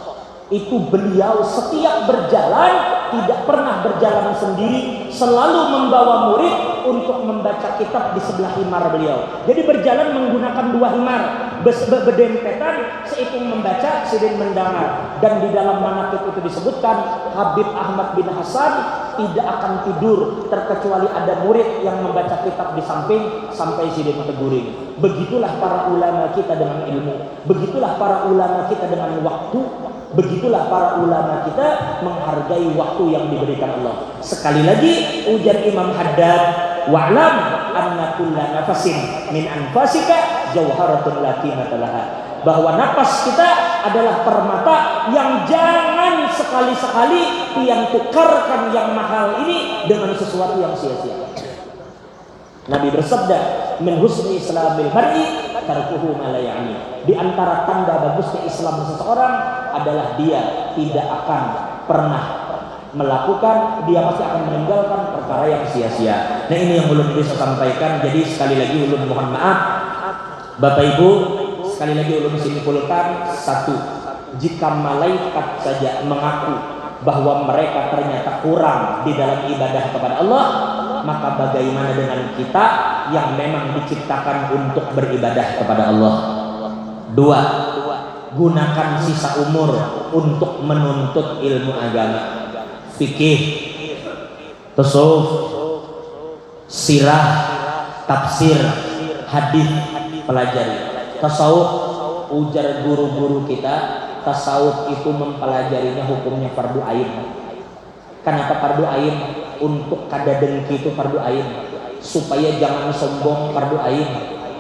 itu beliau setiap berjalan tidak pernah berjalan sendiri, selalu membawa murid untuk membaca kitab di sebelah himar beliau. Jadi berjalan menggunakan dua himar, berdempetan, seitung membaca, Sidin mendengar. Dan di dalam manaqib itu disebutkan Habib Ahmad bin Hasan tidak akan tidur terkecuali ada murid yang membaca kitab di samping sampai Sidin teguring. Begitulah para ulama kita dengan ilmu, begitulah para ulama kita dengan waktu, begitulah para ulama kita menghargai waktu yang diberikan Allah. Sekali lagi ujar Imam Haddad, wa'lam anna kulla nafasin min anfasika jauharatun la qimata laha, bahwa napas kita adalah permata yang jangan sekali-sekali yang tukarkan yang mahal ini dengan sesuatu yang sia-sia. Nabi bersabda, min husni islamil mar'i tarkuhu ma la ya'ni. Di antara tanda bagusnya Islam seseorang adalah dia tidak akan pernah melakukan, dia pasti akan meninggalkan perkara yang sia-sia. Nah, ini yang ulun bisa sampaikan. Jadi sekali lagi ulun mohon maaf Bapak Ibu, sekali lagi ulun simpulkan, satu, jika malaikat saja mengaku bahwa mereka ternyata kurang di dalam ibadah kepada Allah, maka bagaimana dengan kita yang memang diciptakan untuk beribadah kepada Allah. Dua, gunakan sisa umur untuk menuntut ilmu agama, fikih, tasawuf, sirah, tafsir, hadis, pelajari. Tasawuf, ujar guru-guru kita, tasawuf itu mempelajarinya hukumnya fardu ain. Kenapa fardu ain? Untuk kada dengki itu fardu ain, supaya jangan sombong fardu ain,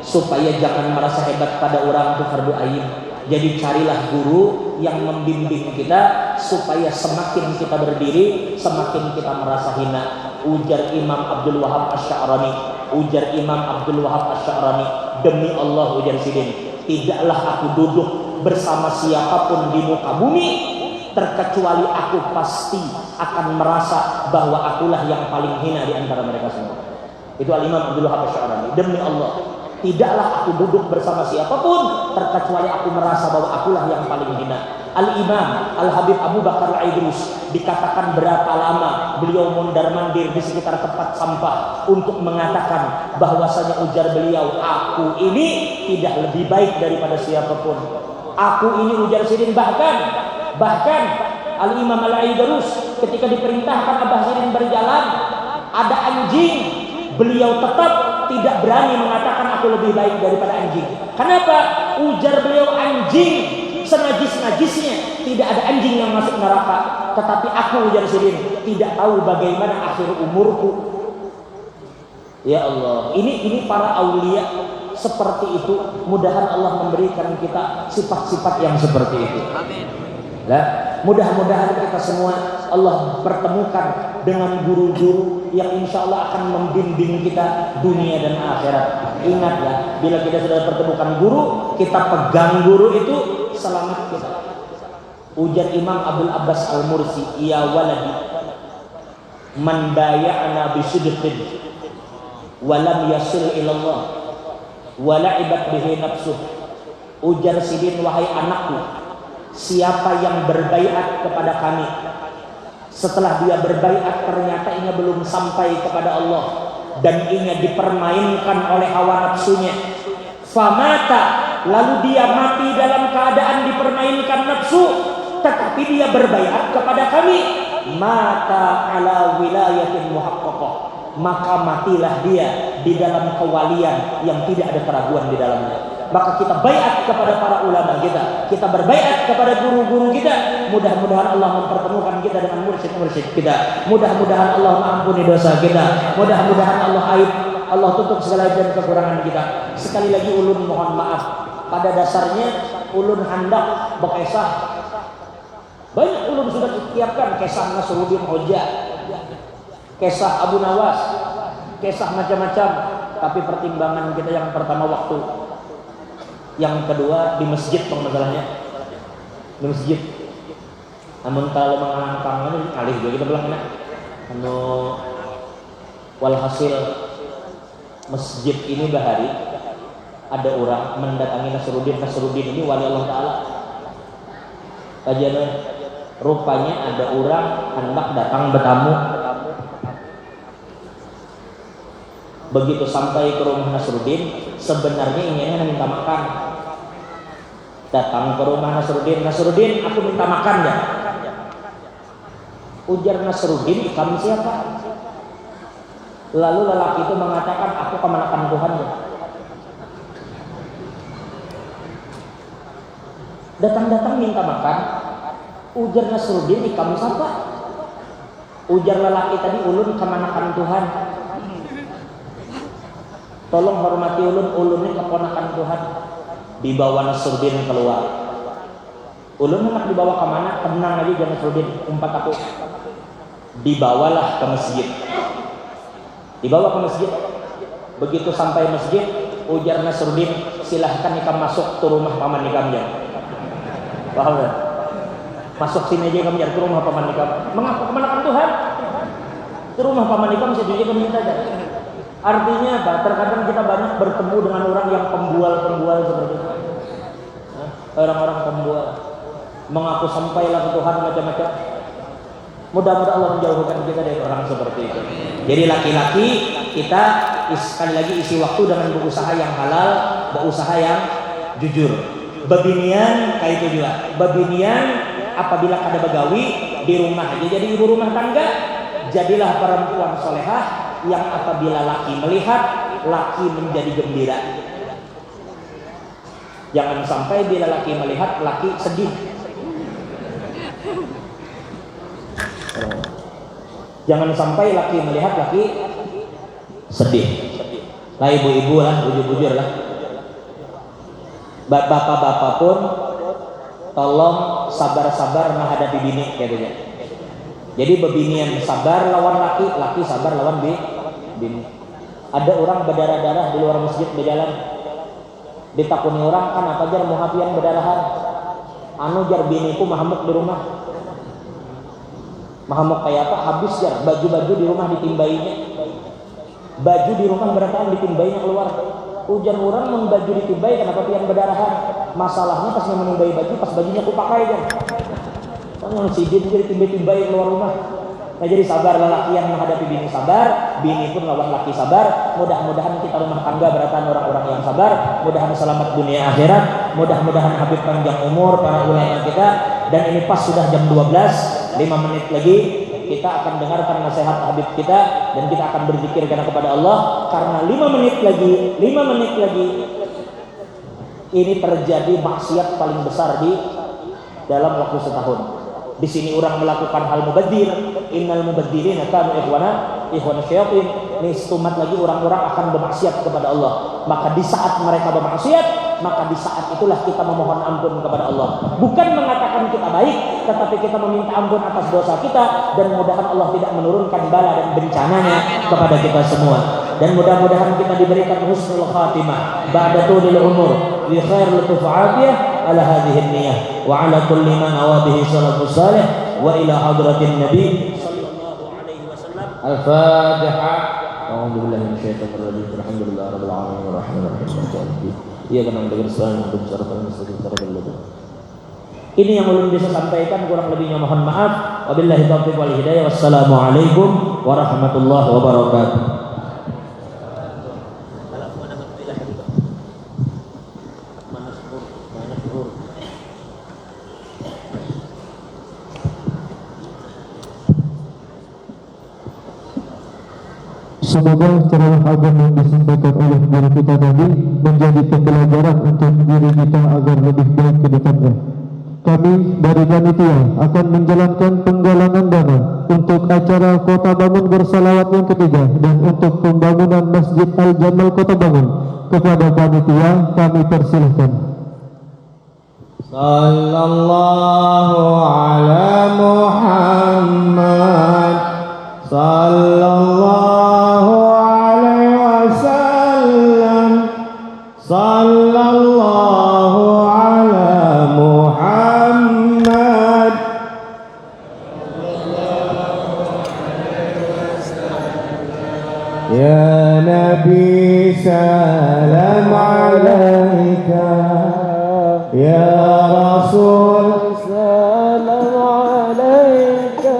supaya jangan merasa hebat pada orang itu fardu ain. Jadi carilah guru yang membimbing kita supaya semakin kita berdiri semakin kita merasa hina. Ujar Imam Abdul Wahab Asy-Sya'rani, ujar Imam Abdul Wahab Asy-Sya'rani, demi Allah ujar Sidin, tidaklah aku duduk bersama siapapun di muka bumi terkecuali aku pasti akan merasa bahwa akulah yang paling hina di antara mereka semua. Itu Al-Imam Abdul Wahab Asy-Sya'rani. Demi Allah, tidaklah aku duduk bersama siapapun terkecuali aku merasa bahwa akulah yang paling hina. Al-Imam Al-Habib Abu Bakar Al-Idrus dikatakan berapa lama beliau mondar-mandir di sekitar tempat sampah untuk mengatakan bahwasanya ujar beliau, aku ini tidak lebih baik daripada siapapun. Aku ini ujar Sirin bahkan Al-Imam Al-Idrus ketika diperintahkan Abah Sirin berjalan, ada anjing, beliau tetap tidak berani mengatakan aku lebih baik daripada anjing. Kenapa? Ujar beliau, anjing senajis-najisnya tidak ada anjing yang masuk neraka, tetapi aku ujar Sirin tidak tahu bagaimana akhir umurku. Ya Allah, ini para aulia seperti itu. Mudahan Allah memberikan kita sifat-sifat yang seperti itu. Amin. Nah, mudah-mudahan kita semua Allah pertemukan dengan guru-guru yang insya Allah akan membimbing kita dunia dan akhirat. Ingatlah, bila kita sudah pertemukan guru, kita pegang guru itu, selamat kita. Ujar Imam Abdul Abbas Al-Mursi, ya waladi, man baya'na bisidqin walam yasil ilallah wala'ibat bihi nafsuh. Ujar Sidin, wahai anakku, siapa yang berbaiat kepada kami, setelah dia berbaiat ternyata ia belum sampai kepada Allah dan ia dipermainkan oleh hawa nafsunya, famata, lalu dia mati dalam keadaan dipermainkan nafsu, tetapi dia berbaiat kepada kami, mata ala wilayatin muhaqqaqah, maka matilah dia di dalam kewalian yang tidak ada keraguan di dalamnya. Maka kita baiat kepada para ulama kita berbaiat kepada guru-guru kita. Mudah-mudahan Allah mempertemukan kita dengan mursyid-mursyid kita. Mudah-mudahan Allah mengampuni dosa kita. Mudah-mudahan Allah tutup segala dan kekurangan kita. Sekali lagi ulun mohon maaf. Pada dasarnya ulun hendak berkisah. Banyak ulun sudah disiapkan, kisah Nasruddin Hoja, kisah Abu Nawas, kisah macam-macam. Tapi pertimbangan kita yang pertama waktu, yang kedua di masjid masalahnya, di masjid. Namun kalau mengangkang ini kali juga kita bilang enak. Walhasil masjid ini bahari ada orang mendatangi Nasruddin ini wali Allah Taala. Kajian rupanya ada orang hendak datang bertamu. Begitu sampai ke rumah Nasruddin, sebenarnya inginnya minta makan. Datang ke rumah Nasruddin, aku minta makan ya. Ujar Nasruddin, kamu siapa? Lalu lelaki itu mengatakan, aku kemenakan Tuhan ya. Datang-datang minta makan. Ujar Nasruddin, kamu siapa? Ujar lelaki tadi, ulun kemenakan Tuhan. Tolong hormati ulun ini keponakan Tuhan. Dibawa Nasruddin keluar. Ulun hendak dibawa kemana? Tenang aja jangan Nasruddin, umpat aku. Dibawalah ke masjid. Dibawa ke masjid. Begitu sampai masjid, ujar Nasruddin, silahkan ikam masuk ke rumah paman ikam ya. Paham ya? Masuk sini aja ikam ke rumah paman ikam. Mengaku kemenakan Tuhan. Ke rumah paman ikam sendiri kami minta aja. Artinya apa? Terkadang kita banyak bertemu dengan orang yang pembual seperti itu. Orang-orang pembual mengaku sampailah ke Tuhan macam-macam. Mudah-mudahan Allah menjauhkan kita dari orang seperti itu. Jadi laki-laki kita sekali lagi isi waktu dengan berusaha yang halal, berusaha yang jujur. Babinian kayak itu juga. Babinian apabila ada begawi di rumah aja jadi ibu rumah tangga, jadilah perempuan solehah yang apabila laki melihat, laki menjadi gembira. Jangan sampai bila laki melihat, laki sedih. Jangan sampai laki melihat, laki sedih. Lah ibu-ibu lah, bujur-bujur lah. Bapak-bapak pun tolong sabar-sabar menghadapi bini katanya. Jadi bebinian sabar lawan laki, laki sabar lawan bini. Ada orang berdarah-darah di luar masjid berjalan. Ditakuni orang, kan apa jar muhafian berdarahan. Anu jar biniku mahamuk di rumah. Mahamuk kayak apa? Habis jar baju-baju di rumah ditimbainya. Baju di rumah berantakan ditimbainya keluar. Hujan orang membaju ditibai kenapa pian berdarahan? Masalahnya pas menimbai baju, pas bajunya aku pakai kan. Kan yang sidin jadi tibai-tibai keluar rumah. Nah jadi sabar lelakian menghadapi bini sabar, bini pun lawan laki sabar. Mudah-mudahan kita rumah tangga beratan orang-orang yang sabar. Mudah-mudahan selamat dunia akhirat. Mudah-mudahan habib panjang umur para ulama kita. Dan ini pas sudah jam 12, 5 menit lagi kita akan dengarkan nasihat habib kita dan kita akan berzikir kepada Allah karena 5 menit lagi ini terjadi maksiat paling besar di dalam waktu setahun. Di sini orang melakukan hal mubadzir, innal mubadzirina kanu ikhwana syayatin. Ini setumat lagi orang-orang akan bermaksiat kepada Allah. Maka di saat mereka bermaksiat, maka di saat itulah kita memohon ampun kepada Allah. Bukan mengatakan kita baik, tetapi kita meminta ampun atas dosa kita dan mudah-mudahan Allah tidak menurunkan bala dan bencananya kepada kita semua. Dan mudah-mudahan kita diberikan husnul khatimah ba'da tulil umur bi khair lutuf afiyah ala hadhihi niyyah wa ala kulli man awabihi salafus salih wa ila hadratin nabi sallallahu alaihi wasallam. Al-Fatihah. A'udzu billahi minasyaitonir rajim. Alhamdulillahirabbil alamin arrahmanir rahim. Iya kan dengan salam dan syarafan mustaqim. Ini yang belum bisa sampaikan, kurang lebihnya mohon maaf. Wabillahi taufiq wal hidayah. Wassalamualaikum warahmatullahi wabarakatuh. Semoga ceramah agama yang disampaikan oleh guru kita tadi menjadi pembelajaran untuk diri kita agar lebih baik ke depannya. Kami dari panitia akan menjalankan penggalangan dana untuk acara Kota Bangun Bersalawat yang ketiga dan untuk pembangunan Masjid Al-Jamal Kota Bangun. Kepada panitia kami persilahkan. Sallallahu ala Muhammad sallallahu alaihi wasallam sallallahu ala Muhammad ya Nabi salam alaika ya Rasul salam alaika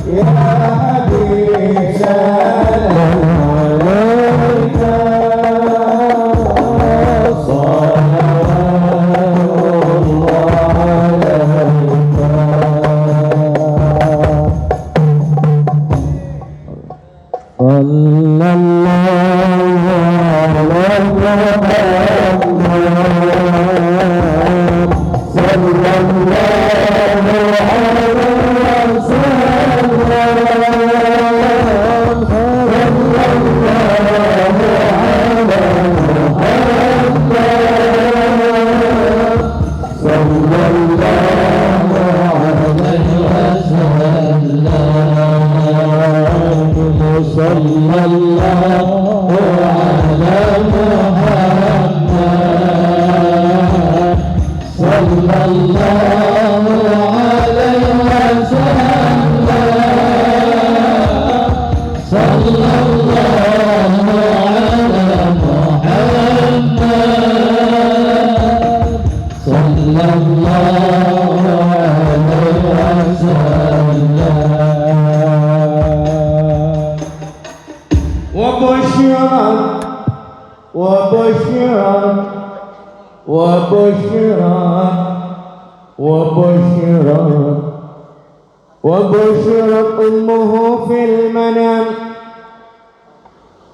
ya Habib salam alaika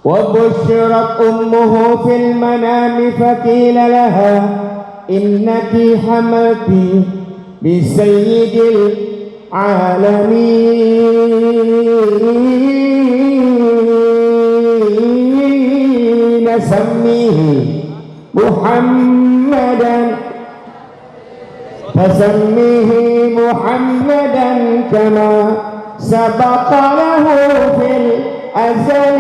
وبشرت أمه في المنام فقيل لها إنك حملت بسيد العالمين سميه محمدا فسميه محمدا كما سبق له في الأزل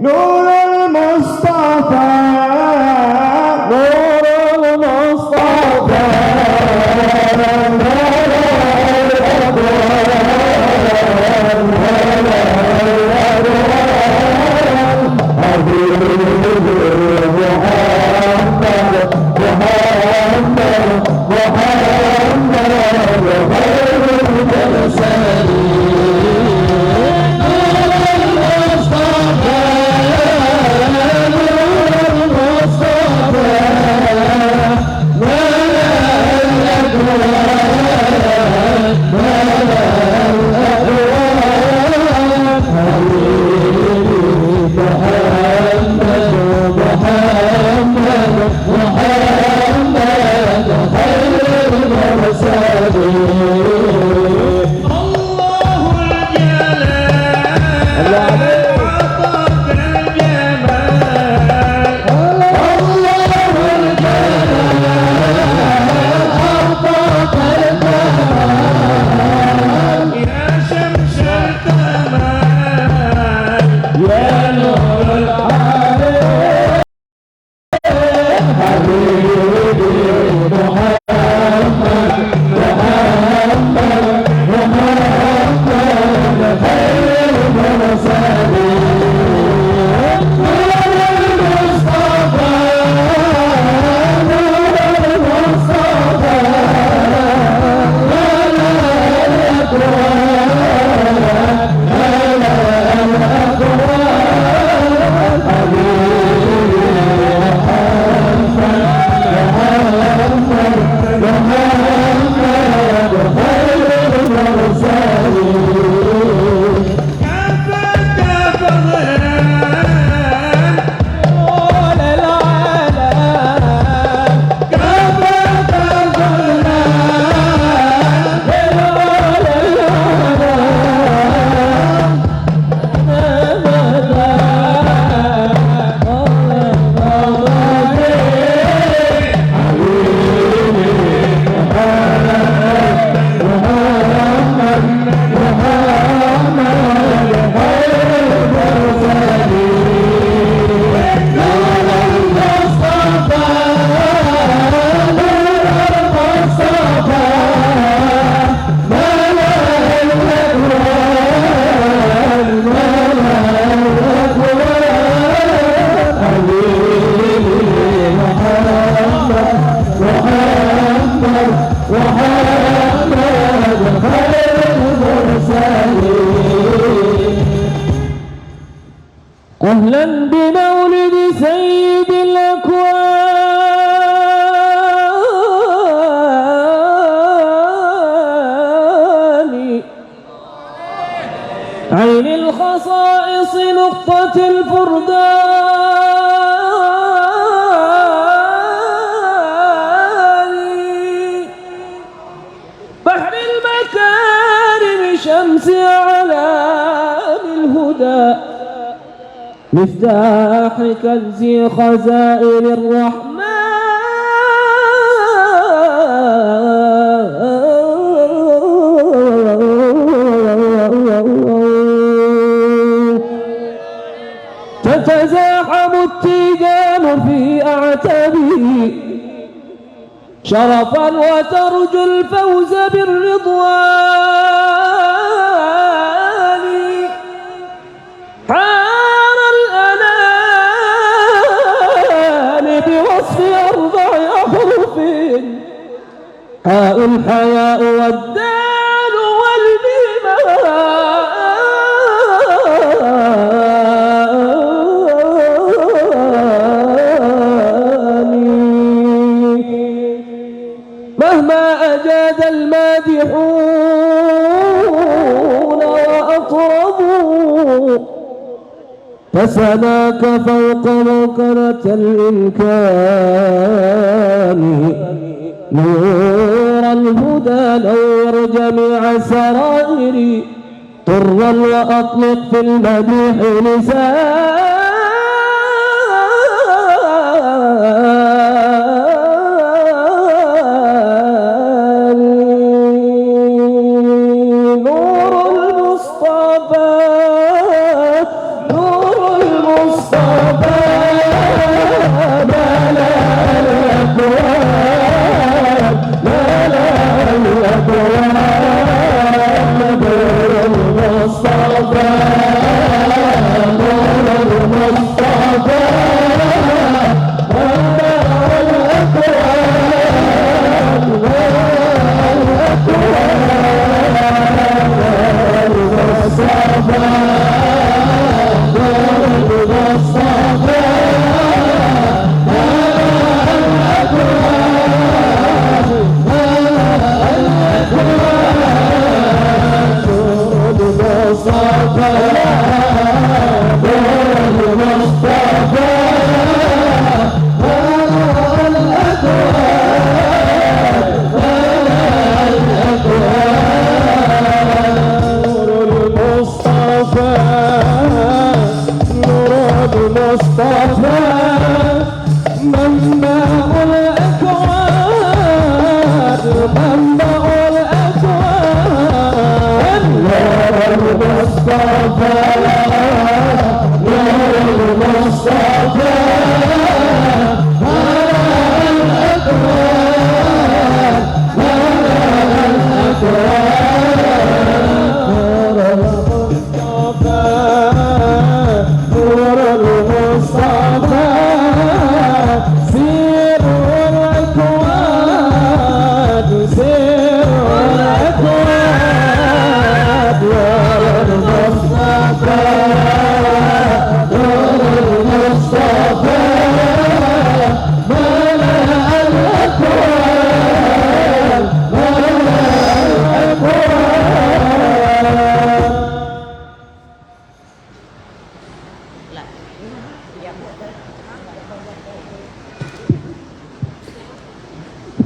نور المصطفى نور المصطفى أهلا بمولد سيد الأكوان عين الخصائص نقطة الفردان بحر المكارم شمس أعلام الهدى مفتاح كنز خزائن الرحمن تتزاحم التيجان في أعتابه شرفا وترجو الفوز بالرضوان حار الأنام بوصف أربع أحرف حاء الحياء والدال والميمان مهما أجاد المادحون وأطربوا فسناك فوق منكرة الإمكان نور الهدى نور جميع سرائري طرا وأطلق في المديح لساني نور المصطفى نور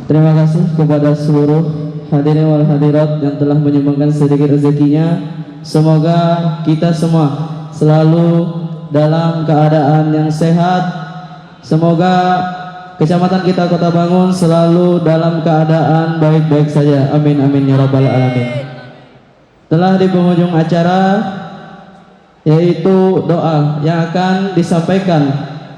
Terima kasih kepada seluruh hadirin wal hadirat yang telah menyumbangkan sedikit rezekinya. Semoga kita semua selalu dalam keadaan yang sehat. Semoga kecamatan kita Kota Bangun selalu dalam keadaan baik-baik saja. Amin amin ya rabbal alamin. Telah di penghujung acara, yaitu doa yang akan disampaikan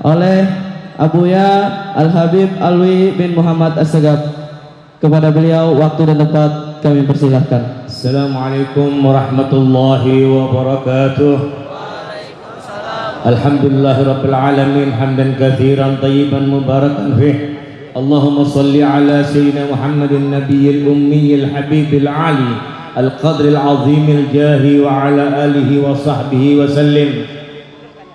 oleh Abuya Al-Habib Alwi bin Muhammad As-Sagaf. Kepada beliau waktu dan tempat kami persilahkan. Assalamualaikum warahmatullahi wabarakatuh. Alhamdulillahirabbil alamin hamdan katsiran tayyiban mubarakan fih. Allahumma shalli ala sayyidina Muhammadin nabiyil ummiyil habibil ali al-qadril azimil jahi wa ala alihi wa sahbihi wa sallim.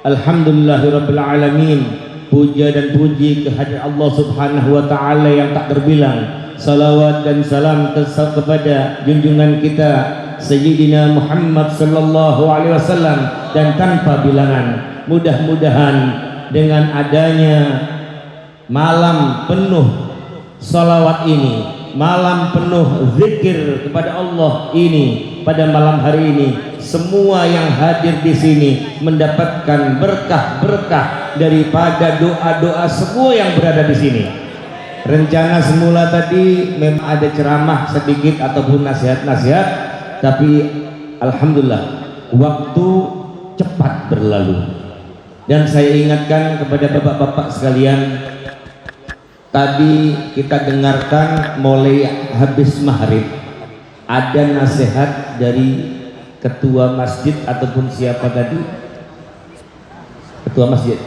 Alhamdulillahirabbil alamin. Puja dan puji kehadirat Allah Subhanahu wa taala yang tak terbilang. Salawat dan salam kepada junjungan kita Sayyidina Muhammad sallallahu alaihi wasallam dan tanpa bilangan. Mudah-mudahan dengan adanya malam penuh salawat ini, malam penuh zikir kepada Allah ini, pada malam hari ini, semua yang hadir di sini mendapatkan berkah-berkah daripada doa-doa semua yang berada di sini. Rencana semula tadi memang ada ceramah sedikit ataupun nasihat-nasihat, tapi alhamdulillah waktu cepat berlalu. Dan saya ingatkan kepada bapak-bapak sekalian, tadi kita dengarkan mulai habis maghrib ada nasihat dari ketua masjid ataupun siapa tadi, ketua masjid.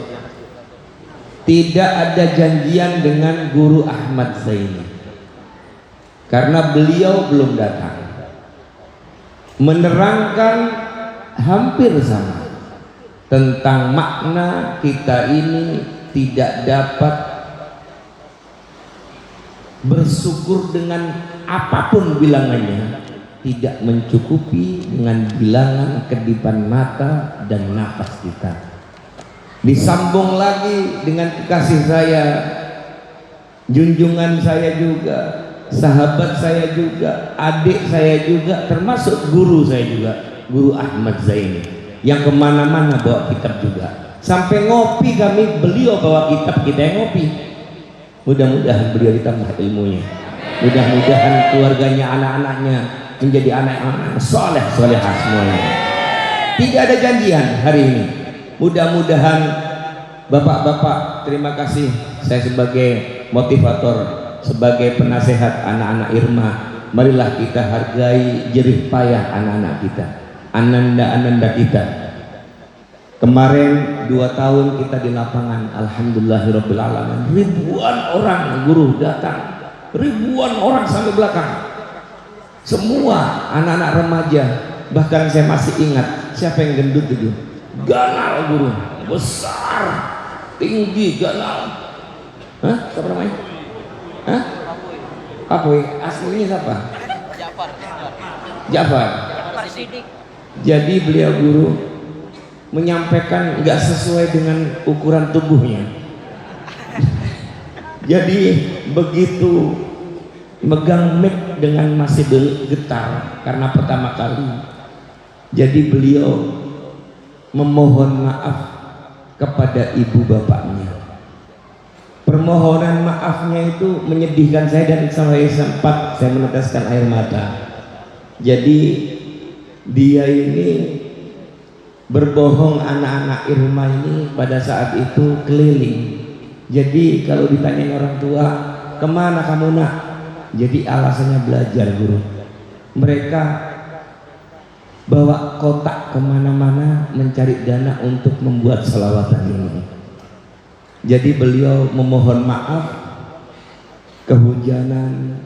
Tidak ada janjian dengan Guru Ahmad Zaini karena beliau belum datang. Menerangkan hampir sama tentang makna kita ini tidak dapat bersyukur dengan apapun bilangannya, tidak mencukupi dengan bilangan kedipan mata dan nafas kita. Disambung lagi dengan kekasih saya, junjungan saya juga, sahabat saya juga, adik saya juga, termasuk guru saya juga, Guru Ahmad Zaini, yang kemana-mana bawa kitab juga. Sampai ngopi kami, beliau bawa kitab, kita yang ngopi. Mudah-mudahan beliau ditambah ilmunya, mudah-mudahan keluarganya, anak-anaknya menjadi anak-anak soleh-solehah semuanya. Tidak ada janjian hari ini. Mudah-mudahan bapak-bapak, terima kasih saya sebagai motivator, sebagai penasehat anak-anak Irma. Marilah kita hargai jerih payah anak-anak kita, ananda-ananda kita. Kemarin 2 tahun kita di lapangan, alhamdulillahirabbil alamin. Ribuan orang guru datang, ribuan orang sampai belakang. Semua anak-anak remaja, bahkan saya masih ingat siapa yang gendut itu. Ganal guru, besar, tinggi, ganal. Hah? Siapa namanya? Hah? Apa? Aslinya siapa? Jafar. Jadi beliau guru menyampaikan nggak sesuai dengan ukuran tubuhnya. Jadi begitu megang mic dengan masih getar karena pertama kali. Jadi beliau memohon maaf kepada ibu bapaknya. Permohonan maafnya itu menyedihkan saya dan sampai sempat saya meneteskan air mata. Jadi Dia ini berbohong, anak-anak Irma ini pada saat itu keliling. Jadi kalau ditanya orang tua, kemana kamu nak? Jadi alasannya belajar guru. Mereka bawa kotak kemana-mana mencari dana untuk membuat selawatan ini. Jadi beliau memohon maaf, kehujanan,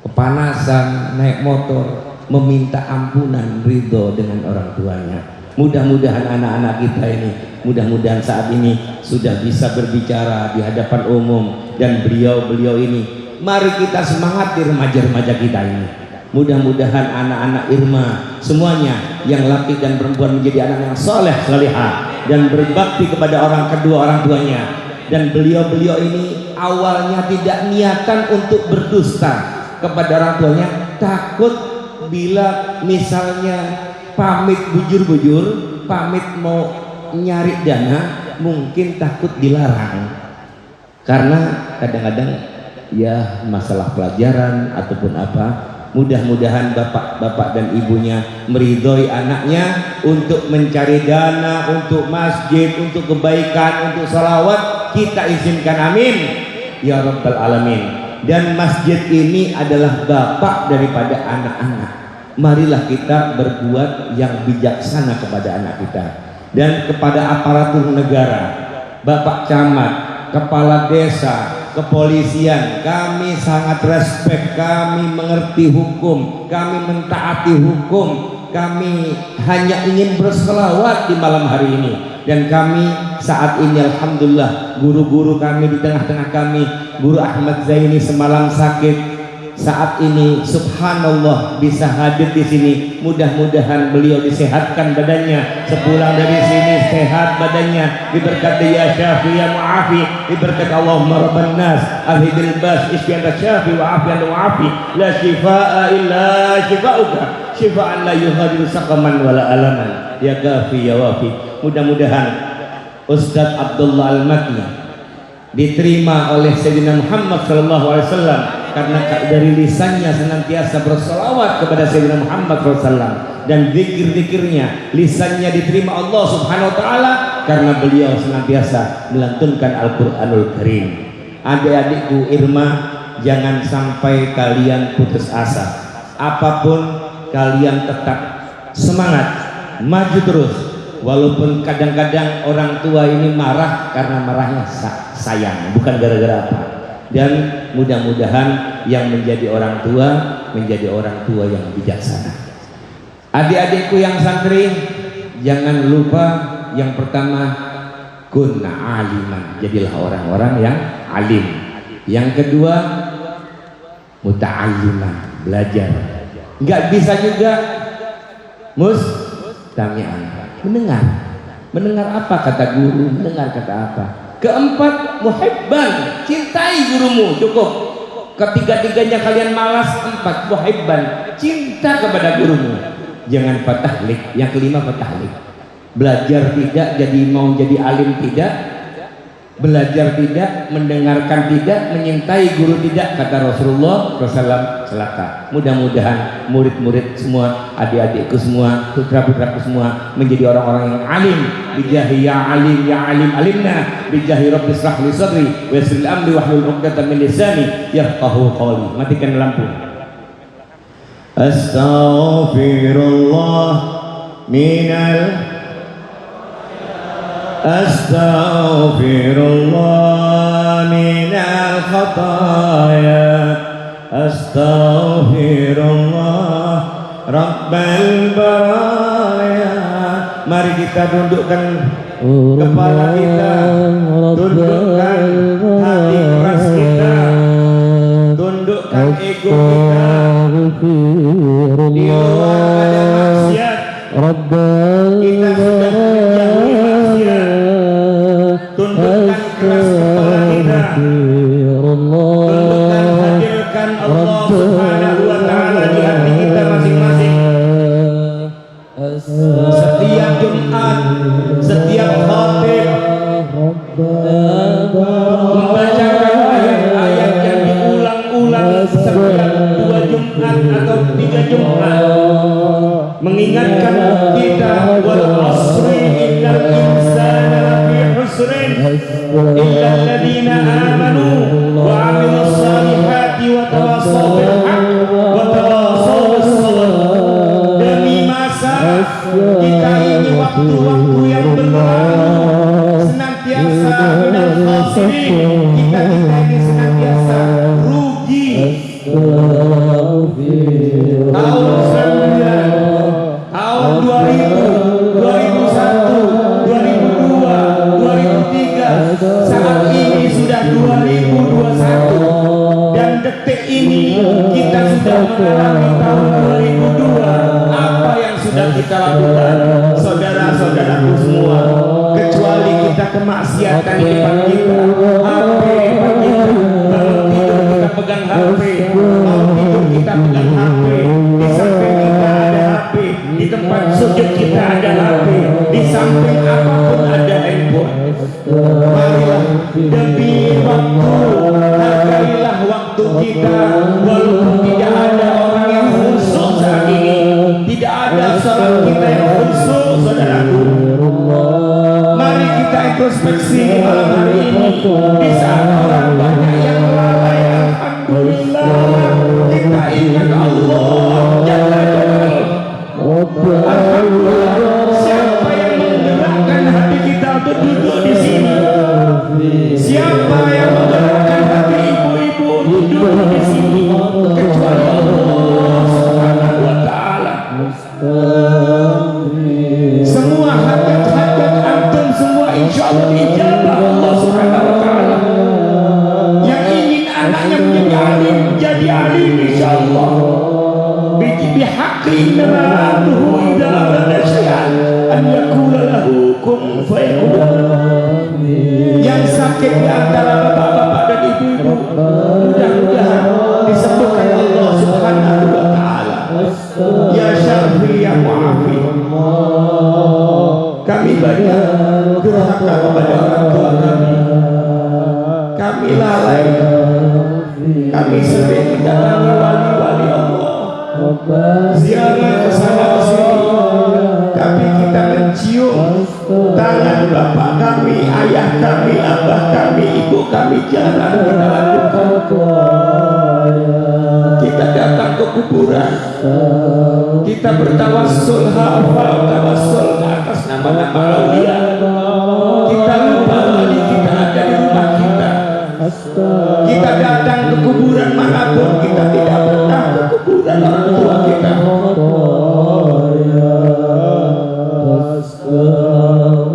kepanasan, naik motor, meminta ampunan, ridho dengan orang tuanya. Mudah-mudahan anak-anak kita ini, mudah-mudahan saat ini sudah bisa berbicara di hadapan umum. Dan beliau-beliau ini, mari kita semangati remaja-remaja kita ini. Mudah-mudahan anak-anak Irma semuanya yang laki dan perempuan menjadi anak yang soleh, salihah, dan berbakti kepada orang kedua orang tuanya. Dan beliau-beliau ini awalnya tidak niatan untuk berdusta kepada orang tuanya, takut bila misalnya pamit bujur-bujur, pamit mau nyari dana, mungkin takut dilarang. Karena kadang-kadang ya masalah pelajaran ataupun apa. Mudah-mudahan bapak-bapak dan ibunya meridhoi anaknya untuk mencari dana, untuk masjid, untuk kebaikan, untuk salawat. Kita izinkan, amin ya rabbal alamin. Dan masjid ini adalah bapak daripada anak-anak. Marilah kita berbuat yang bijaksana kepada anak kita dan kepada aparatur negara, bapak camat, kepala desa, kepolisian. Kami sangat respek, kami mengerti hukum, kami mentaati hukum, kami hanya ingin berselawat di malam hari ini. Dan kami saat ini alhamdulillah, guru-guru kami di tengah-tengah kami, Guru Ahmad Zaini semalam sakit, saat ini subhanallah bisa hadir di sini. Mudah-mudahan beliau disehatkan badannya, sepulang dari sini sehat badannya, diberkati ya Syafi ya Mu'afi, diberkati Allahumma Rabban Nas alhidil bas isfi anta syafi wa afi anta mu'afi, la shifaa illa shifauka, shifaan la yughadiru saqaman wala alaman ya Kafi ya Wafi. Mudah-mudahan Ustadz Abdullah Al-Makki diterima oleh Sayyidina Muhammad SAW, karena dari lisannya senantiasa berselawat kepada Sayyidina Muhammad SAW, dan zikir-zikirnya lisannya diterima Allah Subhanahu wa taala karena beliau senantiasa melantunkan Al-Qur'anul Karim. Adik-adikku Irma, jangan sampai kalian putus asa. Apapun kalian tetap semangat, maju terus. Walaupun kadang-kadang orang tua ini marah karena marahnya sayang, bukan gara-gara apa. Dan mudah-mudahan yang menjadi orang tua menjadi orang tua yang bijaksana. Adik-adikku yang santri, jangan lupa yang pertama, kunna aliman, jadilah orang-orang yang alim. Yang kedua, muta'alliman, belajar. Nggak bisa juga mustami'an, mendengar apa kata guru, mendengar kata apa. Keempat, muhibban, cintai gurumu, cukup. Ketiga-tiganya kalian malas. Empat, muhibban, cinta kepada gurumu, jangan fatahlik. Yang kelima, fatahlik, belajar tidak jadi mau jadi alim tidak, belajar tidak, mendengarkan tidak, menyintai guru tidak, kata Rasulullah SAW, celaka. Mudah-mudahan murid-murid semua, adik-adikku semua, putra-putraku semua menjadi orang-orang yang alim. Bijahi ya alim ya alim alimna, bijahi rabbi israh li sadri wa yassir li amri wahlul 'uqdatam min lisani yafqahu qawli. Matikan lampu. Astaghfirullah minal astaghfirullah minal khataya, astaghfirullah rabbal baraya. Mari kita tundukkan kepala kita, tundukkan hati keras kita, tundukkan ego kita. Di luar ada maksiat, kita sudah menjauhi maksiat. Tundukkan keras kepala kita, tundukkan, hadirkan Allah Subhanahu wa ta'ala di hati kita masing-masing. Setiap Jumat, setiap khatib membacakan ayat-ayat yang diulang-ulang setiap 2 Jumat atau 3 Jumat. mengingatkan kita wal asri innal insana lafi husrin illa alladziina aamanu wa 'amilus shalihati wa tawassaw bil haqq wa tawassaw bis sabr. Demi masa kita ini waktu-waktu yang berlalu senantiasa minal khasirin, kita ini senantiasa rugi. Tahun 9, tahun 2000, 2001, 2002, 2003, saat ini sudah 2021 dan detik ini kita sudah mengalami tahun 2002. Apa yang sudah kita lakukan, saudara-saudaraku semua, kecuali kita kemaksiatan di depan kita, HP depan kita, bangun tidur kita pegang HP, mau tidur kita pegang HP, di samping kita ada HP, di tempat sujud kita ada HP, di samping apapun ada handphone. Marilah demi waktu, hargailah waktu kita, walaupun tidak ada orang yang khusus saat ini, tidak ada sholat kita yang khusus, saudaraku. Mari kita introspeksi malam hari ini. Di saat orang banyak yang lalai, alhamdulillah kita ingat Allah Jalla Jalaluhu. Alhamdulillah, siapa yang menggerakkan hati kita untuk duduk di sini? Siapa yang menggerakkan hati ibu-ibu untuk duduk di sini? Kecuali Allah Subhanahu wa Ta'ala. Semua hajat-hajat antum semua insya Allah dijabah Allah Subhanahu wa Ta'ala. Yang ingin anaknya menjadi alim, jadi alim insya Allah. Bihaqqi innama amruhu idza arada syai'an an yaqula lahu kun fayakun. Yang sakit di antara bapak-bapak dan ibu-ibu, mudah-mudahan disembuhkan Allah Subhanahu wa Ta'ala. Ya Syafi ya Mu'afi. Kami banyak durhaka kepada orang tua kami. Kami lalai. Kami sering mendatangi wali-wali Allah, ziarah ke sana ke sini, tapi kita mencium tangan bapak kami, ayah kami, abah kami, ibu kami jarang kita lakukan. Kita datang ke kuburan, kita bertawassul, hafal tawassul ke atas nama-nama aulia. Kita lupa wali kita ada di rumah kita. Kita datang ke kuburan manapun, kita tidak pernah ke kuburan orang tua kita.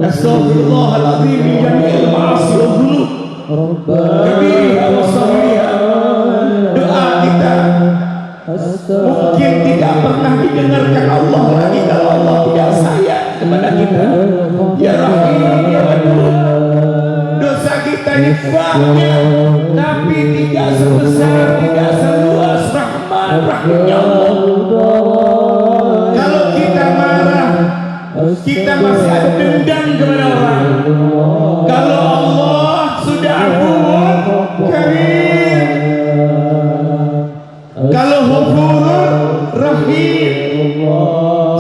Astaghfirullahaladzim min jami'il ma'asi wa dhunub kabiriha wa saghiriha. Doa kita mungkin tidak pernah didengarkan Allah lagi kalau Allah tidak sayang kepada kita. Ya Rahim ya Wadud, dosa kita ini banyak, tapi tidak sebesar, tidak seluas rahmat rahimnya Allah. Kalau kita marah, kita masih ada dendam kepada orang. Kalau Allah sudah Afuwun Karim, kalau Ghafurur Rahim,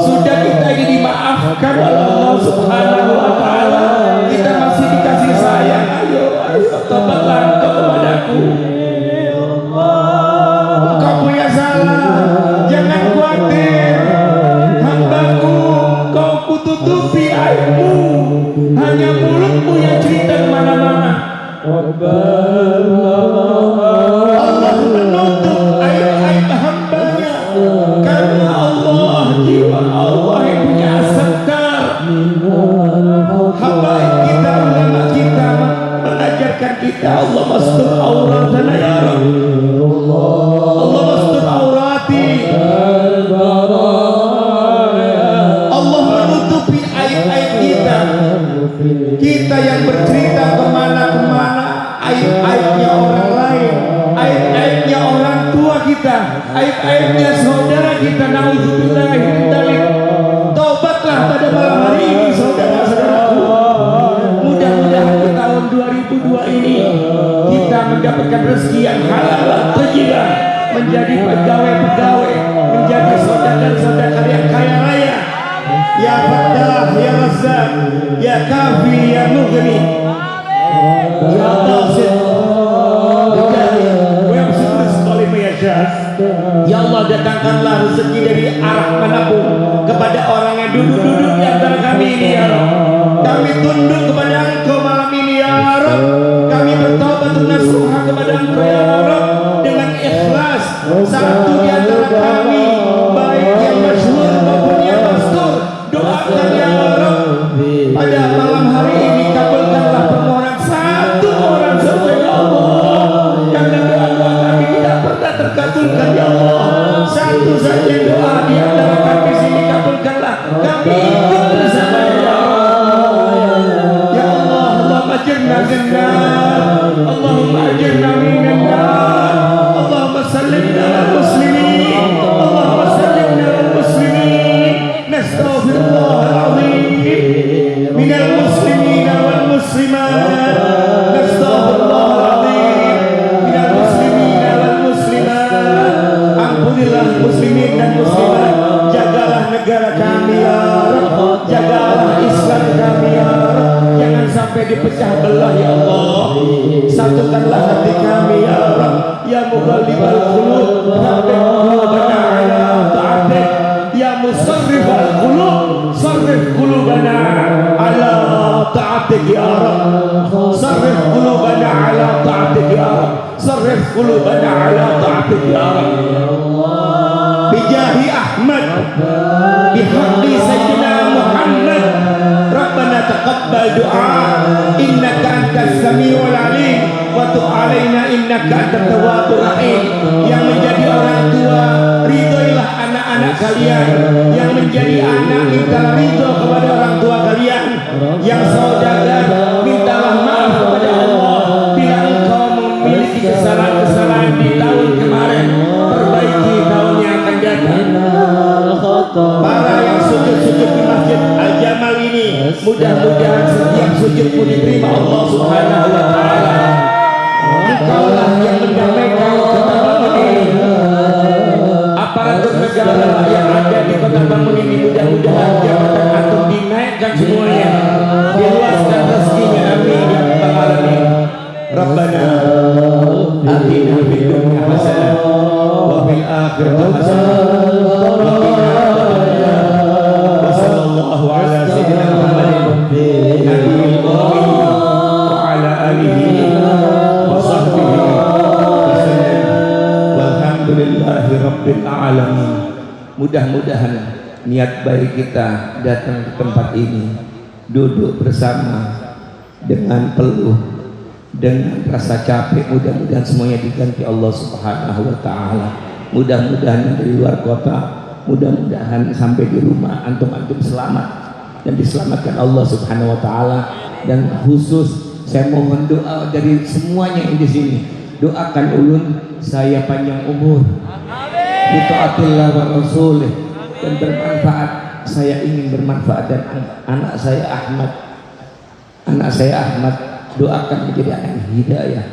sudah kita ini dimaafkan oleh Allah Subhanahu wa Ta'ala. Kita masih dikasih sayang. Ayo tobatlah engkau kepadaku. Engkau punya salah, jangan khawatir. Hambaku, kau kututupi aibmu, hanya mulutmu yang cerita kemana-mana. Allah menutup aib-aib hambanya, karena Allah, jiwa Allah yang punya asakar. Hamba kita, ulama kita mengajarkan kita, Allah mastur auratana ya Rabbi, Allah mastur aurati, Allah menutupi aib-aib kita. Kita yang bercerita kemana-kemana, aib-aibnya orang lain, aib-aibnya orang tua kita, aib-aibnya saudara kita. Nauzubillahi min dzalik. Taubatlah pada malam hari ini, saudara-saudaraku. Mudah-mudahan di tahun 2002 ini kita mendapatkan rezeki yang halal, thayyibah, menjadi pegawai-pegawai, menjadi saudara-saudara yang kaya raya. Ya Kafi Ya Mughni Ya Basit Ya Allah, datangkanlah rezeki dari arah manapun kepada orang yang duduk-duduk di antara kami ini ya Rabb. Kami tunduk kepada Engkau malam ini ya Rabb. Kami bertobat nasuha kepada Engkau ya Rabb dengan ikhlas. Satu di antara kami, baik yang masyhur maupun yang mastur, doakan ya Rabb. Pada malam hari ini kabulkanlah permohonan satu orang saja ya Allah. Karena doa-doa kami tidak pernah terkabulkan ya Allah. Satu saja doa di antara kami sini kabulkanlah. Kami ikut bersama ya Allah. Ya Allah, Allahumma ajirna minnar. Allahumma ajirna minnar. Allahumma sallimna al muslimin. Allahumma sallimna al muslimin. Nastaghfirullahal azim minal muslimin wal muslimat. Nastaghfirullahal azim minal muslimin wal muslimat. Ampunilah muslimin dan muslimat. Jagalah negara kami ya Rabb. Jagalah Islam kami ya Rabb. Jangan sampai dipecah belah ya Allah. Satukanlah hati kami ya Rabb. Ya muqallibal qulub, tsabbit qulubana ala ta'atik. Ya musarrifal qulub, sarrif qulubana ala ta'atik ya Rabb. Sarrif qulubana ala ta'atik ya Rabb. Sarrif qulubana ala ta'atik ya Rabb. Bijahi Ahmad, bihaqqi Sayyidina Muhammad, Rabbana taqabbal du'a, innaka antas samiul alim, wa tub alaina innaka antat tawwabur rahim. Yang menjadi orang tua, ridhoilah anak-anak kalian. Yang menjadi anak, mintalah ridho kepada orang tua kalian. Yang saudagar, mintalah maaf kepada Allah bila engkau memiliki kesalahan-kesalahan di tahun kemarin. Perbaiki tahun yang akan datang. Para yang sujud-sujud di Masjid Al-Jamal ini, mudah-mudahan setiap sujudmu diterima Allah Subhanahu wa taala. Engkaulah yang mendamaikan kota Bangun ini. Aparatur negara yang ada di kota Bangun ini, mudah-mudahan jabatan antum dinaikkan semuanya, diluaskan rezekinya, amin ya rabbal alamin. Rabbana atina fid dunya hasanah wa fil akhirati hasanah wa qina adzabannar. Wa sallallahu ala sayyidina Muhammadin nabiyil ummi wa ala alihi wa sahbihi wasallam. Walhamdulillahi rabbil alamin. Mudah-mudahan niat baik kita datang ke tempat ini, duduk bersama dengan peluh, dengan rasa capek, mudah-mudahan semuanya diganti Allah Subhanahu wa taala. Mudah-mudahan dari luar kota, mudah-mudahan sampai di rumah antum-antum selamat dan diselamatkan Allah Subhanahu wa taala. Dan khusus saya mohon doa dari semuanya yang di sini. Doakan ulun saya panjang umur, bi taatillah wa rasulih, dan bermanfaat. Saya ingin bermanfaat dan anak saya Ahmad doakan menjadi anak yang hidayah,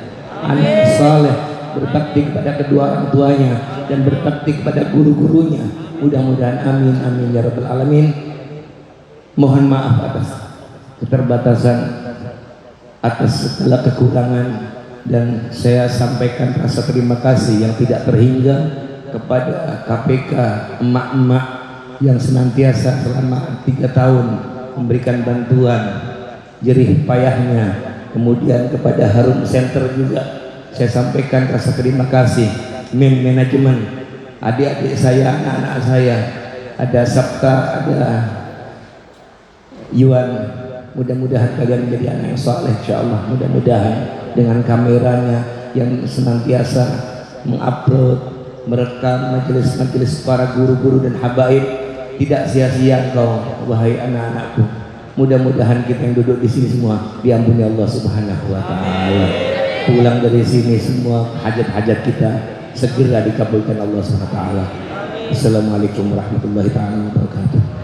anak yang saleh, berbakti kepada kedua orang tuanya dan berbakti kepada guru-gurunya. Mudah-mudahan amin amin ya rabbal alamin. Mohon maaf atas keterbatasan, atas segala kekurangan, dan saya sampaikan rasa terima kasih yang tidak terhingga kepada KPK, emak-emak yang senantiasa selama 3 tahun memberikan bantuan jerih payahnya. Kemudian kepada Harum Center juga saya sampaikan rasa terima kasih. Manajemen, adik-adik saya, anak-anak saya, ada Sabta, ada Yuan. Mudah-mudahan kalian menjadi anak yang saleh insyaallah. Mudah-mudahan dengan kameranya yang senantiasa mengupload, merekam majelis-majelis para guru-guru dan habaib, tidak sia-sia engkau wahai anak-anakku. Mudah-mudahan kita yang duduk di sini semua diampuni Allah Subhanahu wa taala. Pulang dari sini semua hajat-hajat kita segera dikabulkan Allah Subhanahu wa taala. Assalamualaikum warahmatullahi taala wabarakatuh.